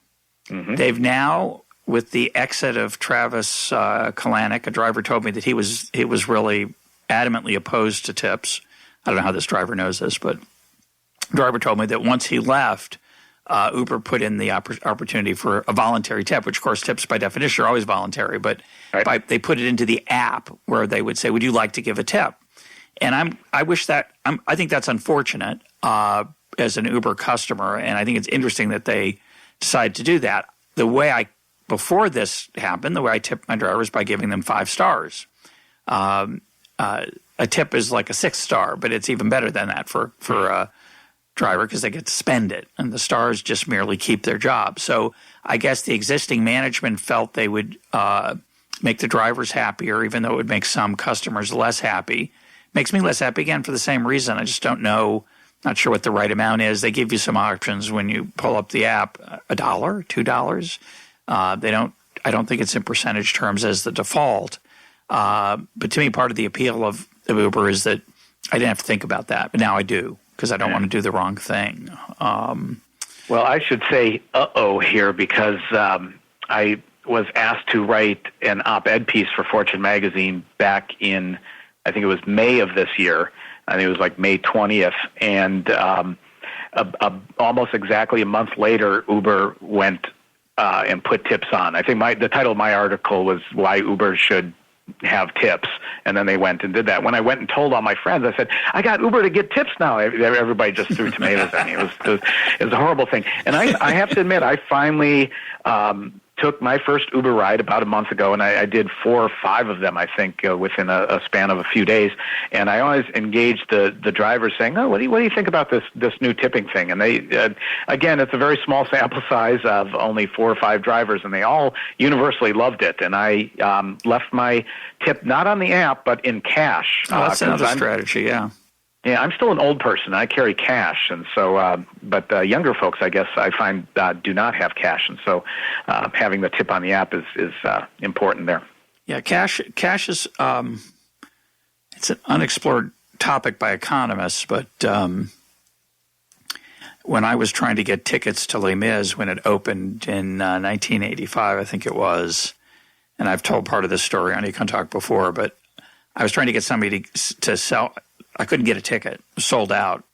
Mm-hmm. They've now, with the exit of Travis Kalanick, a driver told me that he was really adamantly opposed to tips. I don't know how this driver knows this, but the driver told me that once he left, Uber put in the opportunity for a voluntary tip, which, of course, tips by definition are always voluntary, but they put it into the app where they would say, would you like to give a tip? And I think that's unfortunate as an Uber customer, and I think it's interesting that they decided to do that. Before this happened, the way I tipped my drivers by giving them 5 stars. A tip is like a 6 star, but it's even better than that for a driver because they get to spend it, and the stars just merely keep their job. So I guess the existing management felt they would make the drivers happier, even though it would make some customers less happy. Makes me less happy again for the same reason. I just don't know, not sure what the right amount is. They give you some options when you pull up the app, $1, $2. I don't think it's in percentage terms as the default. But to me, part of the appeal of Uber is that I didn't have to think about that, but now I do because I don't want to do the wrong thing. Well, I should say here because I was asked to write an op-ed piece for Fortune magazine back in, I think it was May of this year. I think it was like May 20th. And almost exactly a month later, Uber went and put tips on. I think the title of my article was "Why Uber Should Have Tips," and then they went and did that. When I went and told all my friends, I said, "I got Uber to get tips now." Everybody just threw tomatoes at me. It was a horrible thing. And I have to admit, I finally took my first Uber ride about a month ago, and I did 4 or 5 of them, I think, within a span of a few days. And I always engaged the drivers saying, "Oh, what do you think about this new tipping thing?" And they, again, it's a very small sample size of only 4 or 5 drivers, and they all universally loved it. And I left my tip not on the app, but in cash. Oh, that's another strategy, yeah. Yeah, I'm still an old person. I carry cash, and so, but younger folks, I guess, I find do not have cash, and so having the tip on the app is important there. Yeah, cash is it's an unexplored topic by economists, but when I was trying to get tickets to Les Mis when it opened in 1985, I think it was, and I've told part of this story on EconTalk before, but I was trying to get somebody to sell. I couldn't get a ticket. It was sold out.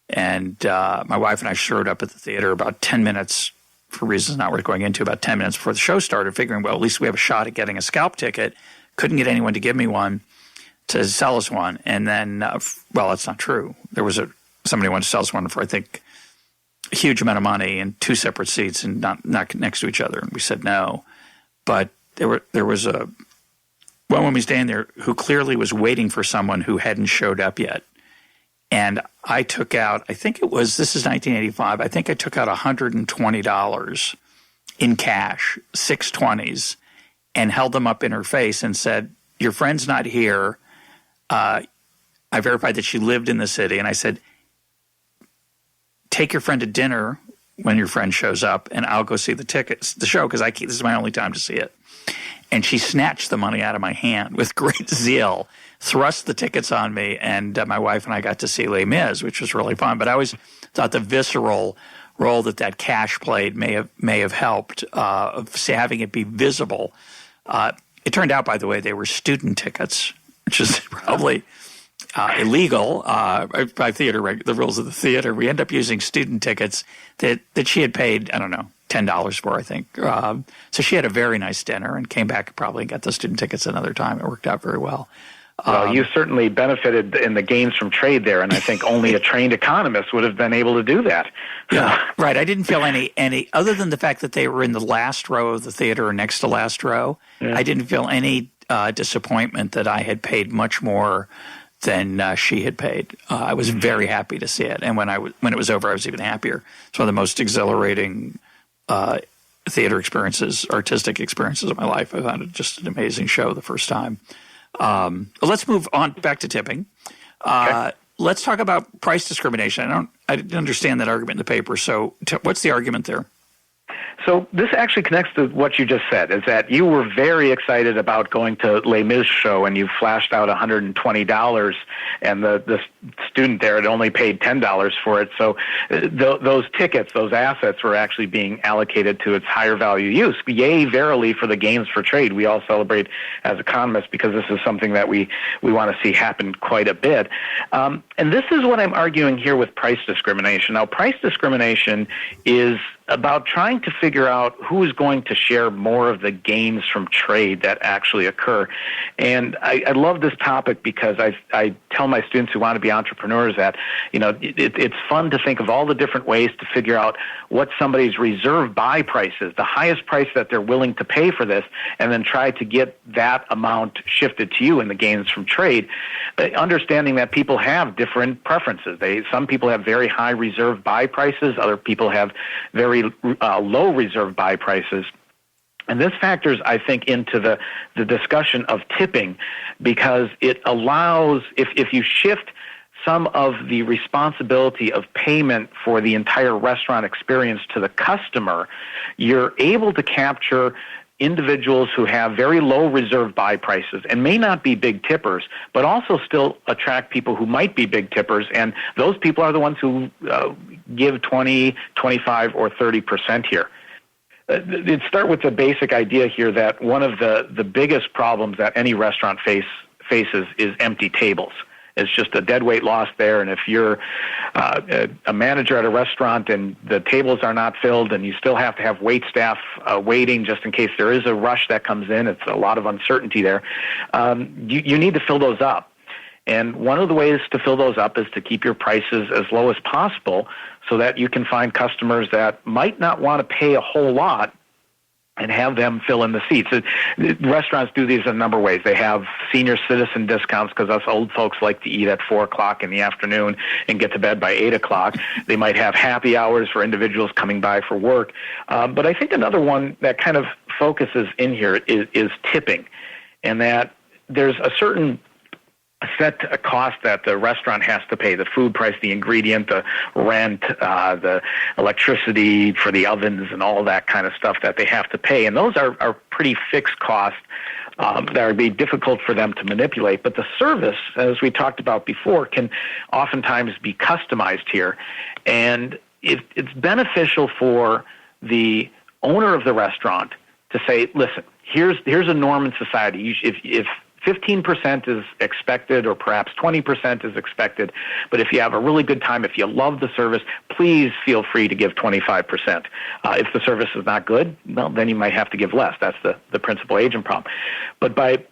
And my wife and I showed up at the theater about 10 minutes, for reasons not worth going into, about 10 minutes before the show started, figuring, well, at least we have a shot at getting a scalp ticket. Couldn't get anyone to give me one, to sell us one. And then, well, that's not true. There was somebody wanted to sell us one for, I think, a huge amount of money and 2 separate seats and not next to each other. And we said no. But there was a one woman standing there who clearly was waiting for someone who hadn't showed up yet. And I took out, this is 1985, I think I took out $120 in cash, 620s, and held them up in her face and said, "Your friend's not here." I verified that she lived in the city. And I said, "Take your friend to dinner when your friend shows up, and I'll go see the show, because this is my only time to see it." And she snatched the money out of my hand with great zeal, thrust the tickets on me, and my wife and I got to see Les Mis, which was really fun. But I always thought the visceral role that cash played may have helped of having it be visible. It turned out, by the way, they were student tickets, which is probably illegal by the rules of the theater. We end up using student tickets that she had paid, I don't know, $10 for, I think. So she had a very nice dinner and came back probably and got the student tickets another time. It worked out very well. Well, you certainly benefited in the gains from trade there, and I think only a trained economist would have been able to do that. Yeah, right. I didn't feel any other than the fact that they were in the last row of the theater or next to last row. Yeah. I didn't feel any disappointment that I had paid much more than she had paid. I was very happy to see it, and when it was over, I was even happier. It's one of the most exhilarating theater experiences, artistic experiences of my life. I found it just an amazing show the first time. Let's move on back to tipping. Okay. Let's talk about price discrimination. I didn't understand that argument in the paper. So what's the argument there? So this actually connects to what you just said, is that you were very excited about going to Les Mis show, and you flashed out $120, and the student there had only paid $10 for it. So those tickets, those assets, were actually being allocated to its higher value use. Yay, verily, for the gains for trade. We all celebrate as economists because this is something that we want to see happen quite a bit. And this is what I'm arguing here with price discrimination. Now, price discrimination is about trying to figure out who is going to share more of the gains from trade that actually occur. And I love this topic because I tell my students who want to be entrepreneurs that, it's fun to think of all the different ways to figure out what somebody's reserve buy price is, the highest price that they're willing to pay for this, and then try to get that amount shifted to you in the gains from trade, understanding that people have different preferences. Some people have very high reserve buy prices, other people have very low reserve buy prices. And this factors, I think, into the discussion of tipping, because it allows, if you shift some of the responsibility of payment for the entire restaurant experience to the customer, you're able to capture individuals who have very low reserve buy prices and may not be big tippers, but also still attract people who might be big tippers. And those people are the ones who give 20, 25, or 30% here. Let's start with the basic idea here that one of the biggest problems that any restaurant faces is empty tables. It's just a dead weight loss there. And if you're a manager at a restaurant and the tables are not filled and you still have to have wait staff waiting just in case there is a rush that comes in, it's a lot of uncertainty there, you need to fill those up. And one of the ways to fill those up is to keep your prices as low as possible so that you can find customers that might not want to pay a whole lot and have them fill in the seats. Restaurants do these in a number of ways. They have senior citizen discounts because us old folks like to eat at 4 o'clock in the afternoon and get to bed by 8 o'clock. They might have happy hours for individuals coming by for work. But I think another one that kind of focuses in here is tipping, and that there's a certain set a cost that the restaurant has to pay, the food price, the ingredient, the rent, the electricity for the ovens and all that kind of stuff that they have to pay. And those are pretty fixed costs that would be difficult for them to manipulate. But the service, as we talked about before, can oftentimes be customized here. And it's beneficial for the owner of the restaurant to say, listen, here's a norm in society. If 15% is expected or perhaps 20% is expected, but if you have a really good time, if you love the service, please feel free to give 25%. If the service is not good, well, then you might have to give less. That's the principal agent problem. But by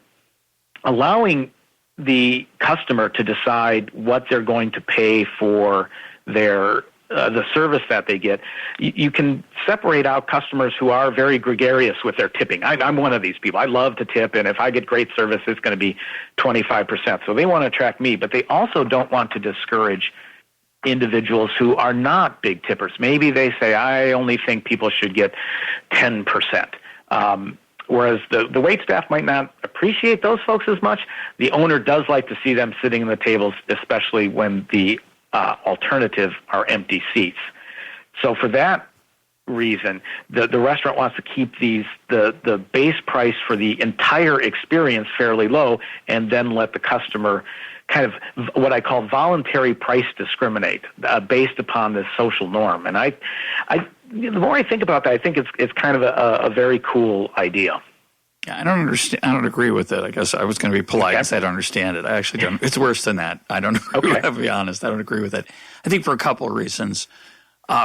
allowing the customer to decide what they're going to pay for their the service that they get, you can separate out customers who are very gregarious with their tipping. I'm one of these people. I love to tip, and if I get great service, it's going to be 25%. So they want to attract me, but they also don't want to discourage individuals who are not big tippers. Maybe they say, I only think people should get 10%. Whereas the wait staff might not appreciate those folks as much. The owner does like to see them sitting at the tables, especially when the alternative are empty seats. So for that reason, the restaurant wants to keep the base price for the entire experience fairly low, and then let the customer kind of what I call voluntary price discriminate based upon this social norm. And the more I think about that, I think it's kind of a very cool idea. Yeah, I don't understand. I don't agree with it. I guess I was going to be polite and say I don't understand it. I actually don't. It's worse than that. I don't agree. To be honest, I don't agree with it. I think for a couple of reasons.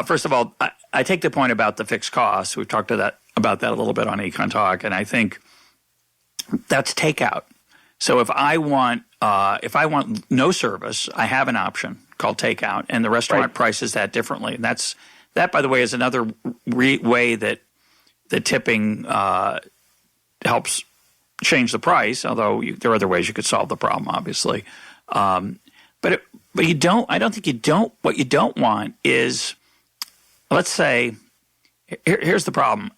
First of all, I take the point about the fixed costs. We've talked about that a little bit on EconTalk, and I think that's takeout. So if I want no service, I have an option called takeout, and the restaurant prices that differently. And that, by the way, is another way that the tipping helps change the price, although there are other ways you could solve the problem, obviously. But you don't. I don't think you don't. What you don't want is, let's say, here's the problem.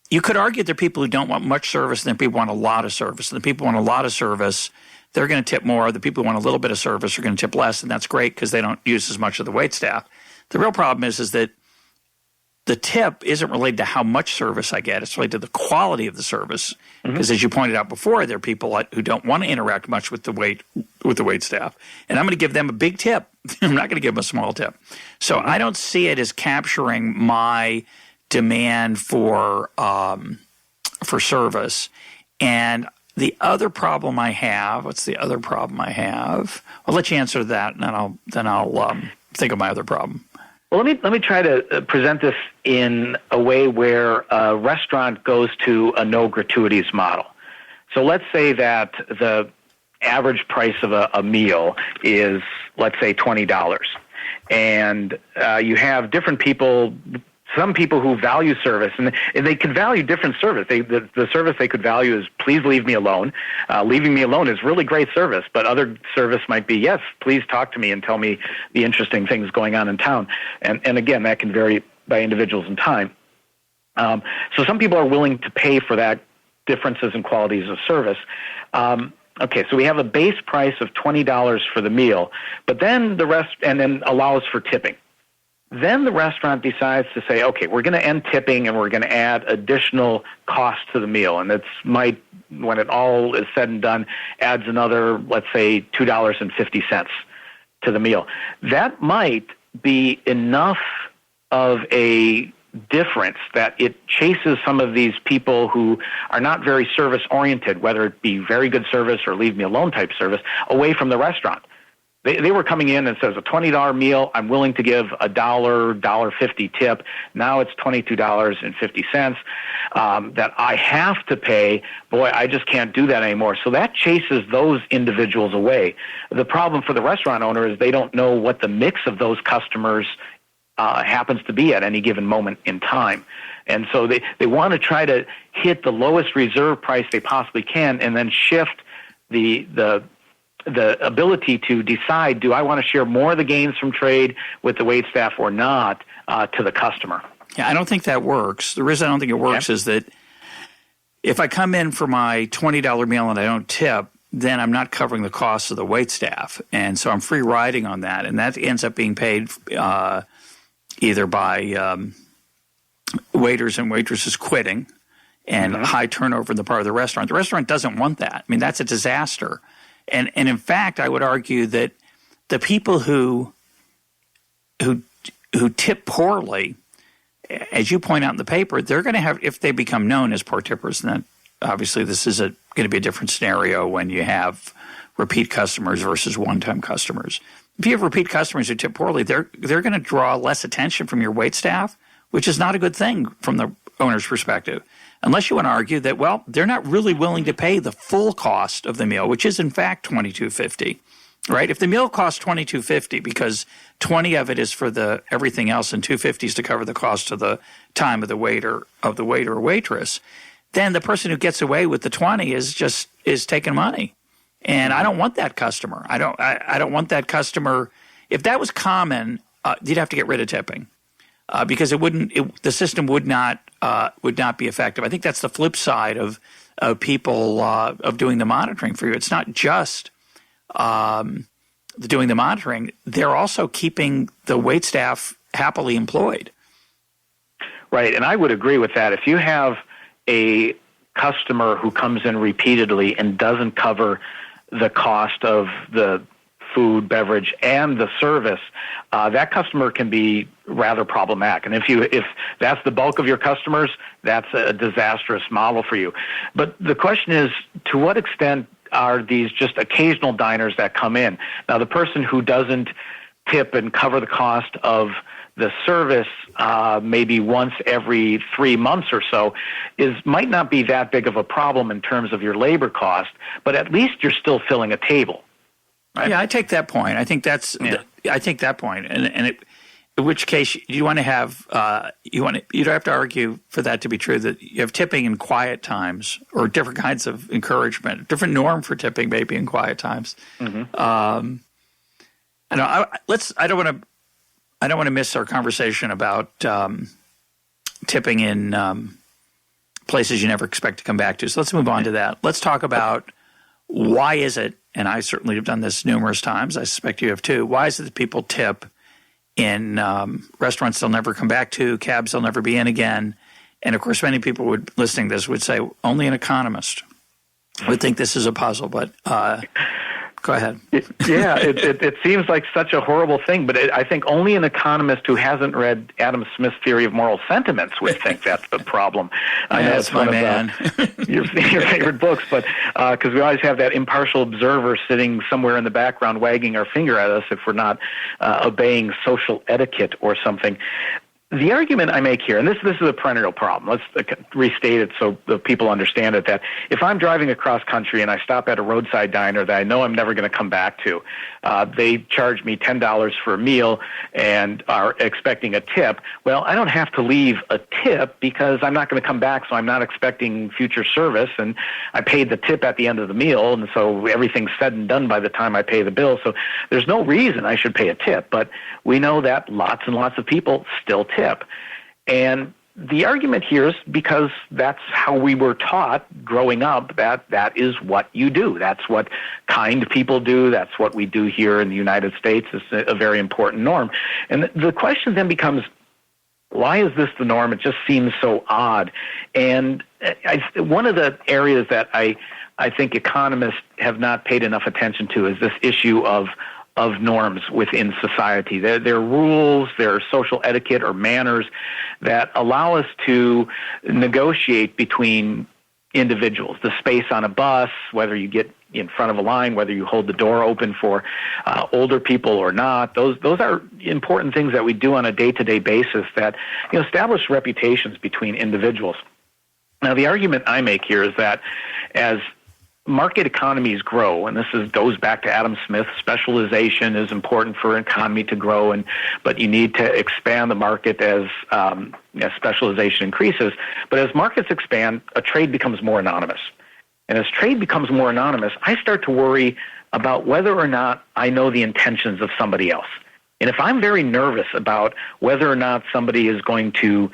You could argue there are people who don't want much service and then people want a lot of service. And the people who want a lot of service, they're going to tip more. The people who want a little bit of service are going to tip less, and that's great because they don't use as much of the wait staff. The real problem is that the tip isn't related to how much service I get. It's related to the quality of the service. Because as you pointed out before, there are people who don't want to interact much with the wait staff. And I'm going to give them a big tip. I'm not going to give them a small tip. So I don't see it as capturing my demand for service. And the other problem I have, what's the other problem I have? I'll let you answer that, and then I'll think of my other problem. Well, let me try to present this in a way where a restaurant goes to a no gratuities model. So let's say that the average price of a meal is, let's say, $20. And you have different people, some people who value service, and they can value different service. The service they could value is, please leave me alone. Leaving me alone is really great service, but other service might be, yes, please talk to me and tell me the interesting things going on in town. And again, that can vary by individuals and time. So some people are willing to pay for that differences in qualities of service. Okay, so we have a base price of $20 for the meal, but then and then allows for tipping. Then the restaurant decides to say, okay, we're going to end tipping and we're going to add additional costs to the meal. And when it all is said and done, adds another, let's say, $2.50 to the meal. That might be enough of a difference that it chases some of these people who are not very service-oriented, whether it be very good service or leave me alone type service, away from the restaurant. They were coming in and says a $20 meal, I'm willing to give $1, $1.50 tip. Now it's $22.50 that I have to pay. Boy, I just can't do that anymore. So that chases those individuals away. The problem for the restaurant owner is they don't know what the mix of those customers happens to be at any given moment in time. And so they want to try to hit the lowest reserve price they possibly can and then shift the ability to decide, do I want to share more of the gains from trade with the waitstaff or not, to the customer. Yeah, I don't think that works. The reason I don't think it works is that if I come in for my $20 meal and I don't tip, then I'm not covering the costs of the waitstaff. And so I'm free riding on that. And that ends up being paid either by waiters and waitresses quitting and high turnover in the part of the restaurant. The restaurant doesn't want that. I mean, that's a disaster. And in fact, I would argue that the people who tip poorly, as you point out in the paper, they're going to have, if they become known as poor tippers, then obviously this is going to be a different scenario when you have repeat customers versus one-time customers. If you have repeat customers who tip poorly, they're going to draw less attention from your waitstaff, which is not a good thing from the owner's perspective. Unless you want to argue that, well, they're not really willing to pay the full cost of the meal, which is in fact $22.50, right? If the meal costs $22.50 because 20 of it is for the everything else and $2.50 is to cover the cost of the time of the waiter or waitress, then the person who gets away with the 20 is taking money. And I don't want that customer. I don't want that customer. If that was common, you'd have to get rid of tipping. Because the system would not be effective. I think that's the flip side of people of doing the monitoring for you. It's not just doing the monitoring; they're also keeping the waitstaff happily employed. Right, and I would agree with that. If you have a customer who comes in repeatedly and doesn't cover the cost of the food, beverage, and the service, that customer can be rather problematic. And if that's the bulk of your customers, that's a disastrous model for you. But the question is, to what extent are these just occasional diners that come in? Now, the person who doesn't tip and cover the cost of the service maybe once every 3 months or so might not be that big of a problem in terms of your labor cost, but at least you're still filling a table. Right? Yeah, I take that point. I think I take that point, in which case you want to have you don't have to argue for that to be true that you have tipping in quiet times or different kinds of encouragement, different norm for tipping maybe in quiet times. I don't want to miss our conversation about tipping in places you never expect to come back to. So let's move on to that. Let's talk about why is it, and I certainly have done this numerous times, I suspect you have too, why is it that people tip in restaurants they'll never come back to, cabs they'll never be in again? And of course, many people listening to this would say only an economist would think this is a puzzle, but go ahead. It seems like such a horrible thing, but I think only an economist who hasn't read Adam Smith's Theory of Moral Sentiments would think that's the problem. I know it's one of your favorite books, but because we always have that impartial observer sitting somewhere in the background wagging our finger at us if we're not obeying social etiquette or something. The argument I make here, and this is a perennial problem, let's restate it so the people understand it, that if I'm driving across country and I stop at a roadside diner that I know I'm never going to come back to, they charge me $10 for a meal and are expecting a tip, well, I don't have to leave a tip because I'm not going to come back, so I'm not expecting future service, and I paid the tip at the end of the meal, and so everything's said and done by the time I pay the bill, so there's no reason I should pay a tip, but we know that lots and lots of people still tip. And the argument here is because that's how we were taught growing up, that is what you do. That's what kind people do. That's what we do here in the United States. It's a very important norm. And the question then becomes, why is this the norm? It just seems so odd. And one of the areas that I think economists have not paid enough attention to is this issue of norms within society. There are rules, there are social etiquette or manners that allow us to negotiate between individuals. The space on a bus, whether you get in front of a line, whether you hold the door open for older people or not. Those are important things that we do on a day-to-day basis that establish reputations between individuals. Now, the argument I make here is that as market economies grow, and this goes back to Adam Smith, specialization is important for an economy to grow, but you need to expand the market as specialization increases. But as markets expand, a trade becomes more anonymous. And as trade becomes more anonymous, I start to worry about whether or not I know the intentions of somebody else. And if I'm very nervous about whether or not somebody is going to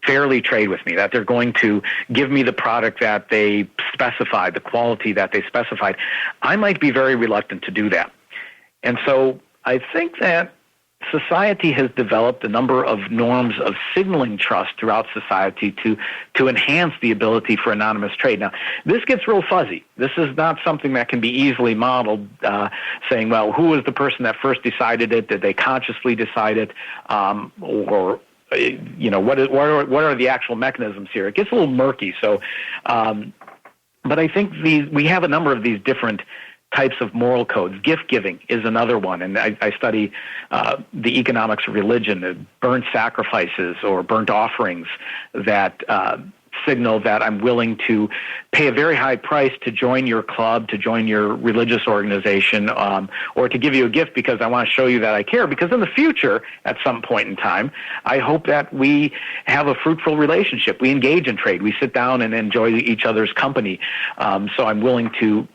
fairly trade with me, that they're going to give me the product that they specified, the quality that they specified, I might be very reluctant to do that. And so I think that society has developed a number of norms of signaling trust throughout society to enhance the ability for anonymous trade. Now, this gets real fuzzy. This is not something that can be easily modeled, saying, well, who was the person that first decided it? Did they consciously decide it? Or what are the actual mechanisms here? It gets a little murky. So, but I think we have a number of these different types of moral codes. Gift giving is another one, and I study the economics of religion, burnt sacrifices or burnt offerings that signal that I'm willing to pay a very high price to join your club, to join your religious organization, or to give you a gift because I want to show you that I care. Because in the future, at some point in time, I hope that we have a fruitful relationship. We engage in trade. We sit down and enjoy each other's company. So I'm willing to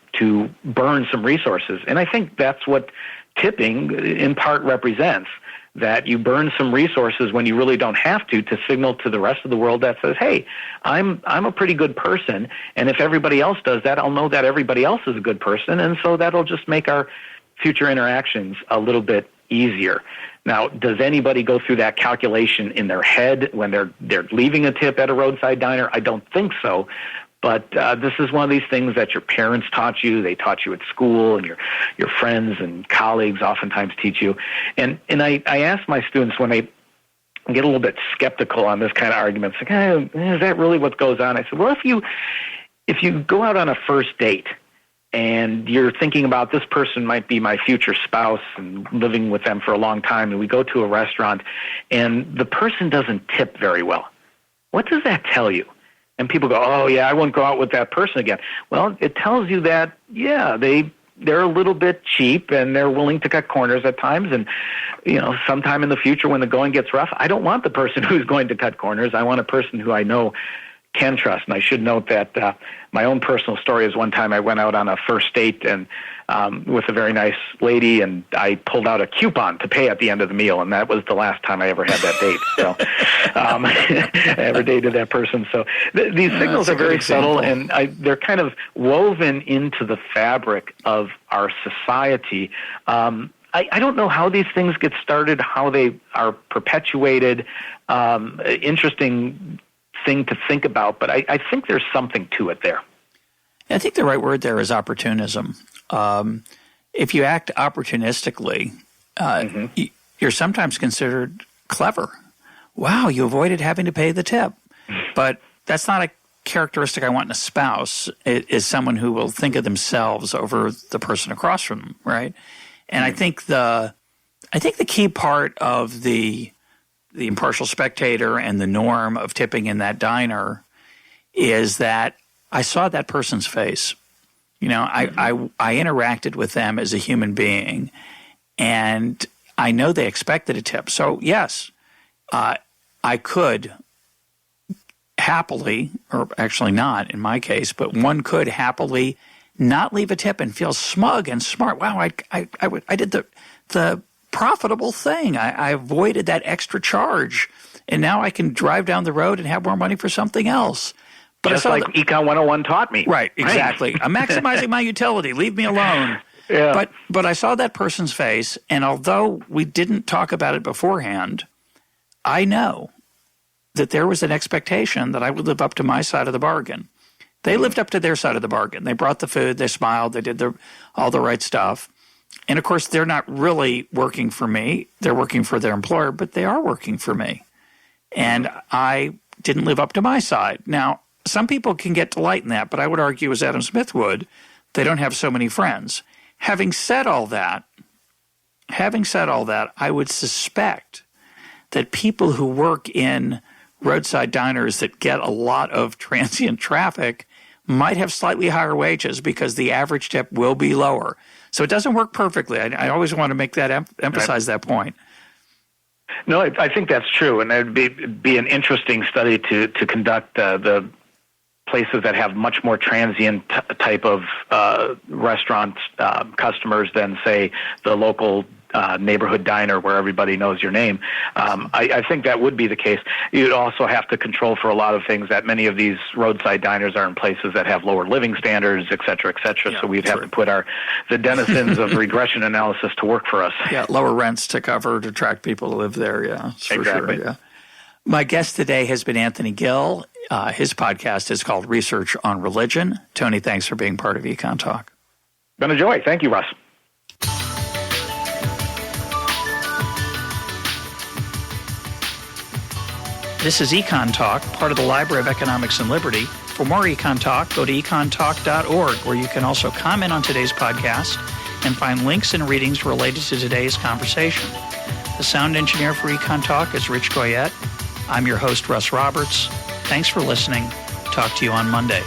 burn some resources. And I think that's what tipping in part represents, that you burn some resources when you really don't have to signal to the rest of the world that says, hey, I'm a pretty good person, and if everybody else does that, I'll know that everybody else is a good person, and so that'll just make our future interactions a little bit easier. Now, does anybody go through that calculation in their head when they're leaving a tip at a roadside diner? I don't think so. But this is one of these things that your parents taught you, they taught you at school, and your friends and colleagues oftentimes teach you. And I ask my students when they get a little bit skeptical on this kind of argument, like, is that really what goes on? I said, well, if you go out on a first date and you're thinking about this person might be my future spouse and living with them for a long time, and we go to a restaurant and the person doesn't tip very well, what does that tell you? And people go, oh, yeah, I won't go out with that person again. Well, it tells you that, yeah, they're a little bit cheap and they're willing to cut corners at times. And, sometime in the future when the going gets rough, I don't want the person who's going to cut corners. I want a person who I know can trust. And I should note that my own personal story is one time I went out on a first date and with a very nice lady, and I pulled out a coupon to pay at the end of the meal, and that was the last time I ever had that date. So I ever dated that person. So these signals are very subtle, and they're kind of woven into the fabric of our society. I don't know how these things get started, how they are perpetuated. Interesting thing to think about, but I think there's something to it there. I think the right word there is opportunism. If you act opportunistically, you're sometimes considered clever. Wow, you avoided having to pay the tip. But that's not a characteristic I want in a spouse. It is someone who will think of themselves over the person across from them, right? And I think the key part of the impartial spectator and the norm of tipping in that diner is that I saw that person's face. I interacted with them as a human being, and I know they expected a tip. So, yes, I could happily, or actually not in my case, but one could happily not leave a tip and feel smug and smart. Wow, I did the profitable thing. I avoided that extra charge, and now I can drive down the road and have more money for something else. But just like Econ 101 taught me. Right, exactly. Right. I'm maximizing my utility. Leave me alone. Yeah. But I saw that person's face, and although we didn't talk about it beforehand, I know that there was an expectation that I would live up to my side of the bargain. They lived up to their side of the bargain. They brought the food. They smiled. They did all the right stuff. And, of course, they're not really working for me. They're working for their employer, but they are working for me. And I didn't live up to my side. Now, some people can get delight in that, but I would argue, as Adam Smith would, they don't have so many friends. Having said all that, I would suspect that people who work in roadside diners that get a lot of transient traffic might have slightly higher wages because the average tip will be lower. So it doesn't work perfectly. I always want to make that emphasize that point. No, I think that's true, and it would be an interesting study to conduct the places that have much more transient type of restaurant customers than, say, the local neighborhood diner where everybody knows your name. I think that would be the case. You'd also have to control for a lot of things that many of these roadside diners are in places that have lower living standards, et cetera, et cetera. Yeah, so we'd have to put the denizens of regression analysis to work for us. Yeah, lower rents to attract people to live there. Yeah, for exactly. Sure, yeah. My guest today has been Anthony Gill. His podcast is called Research on Religion. Tony, thanks for being part of EconTalk. Been a joy. Thank you, Russ. This is EconTalk, part of the Library of Economics and Liberty. For more EconTalk, go to econtalk.org, where you can also comment on today's podcast and find links and readings related to today's conversation. The sound engineer for EconTalk is Rich Goyette. I'm your host, Russ Roberts. Thanks for listening. Talk to you on Monday.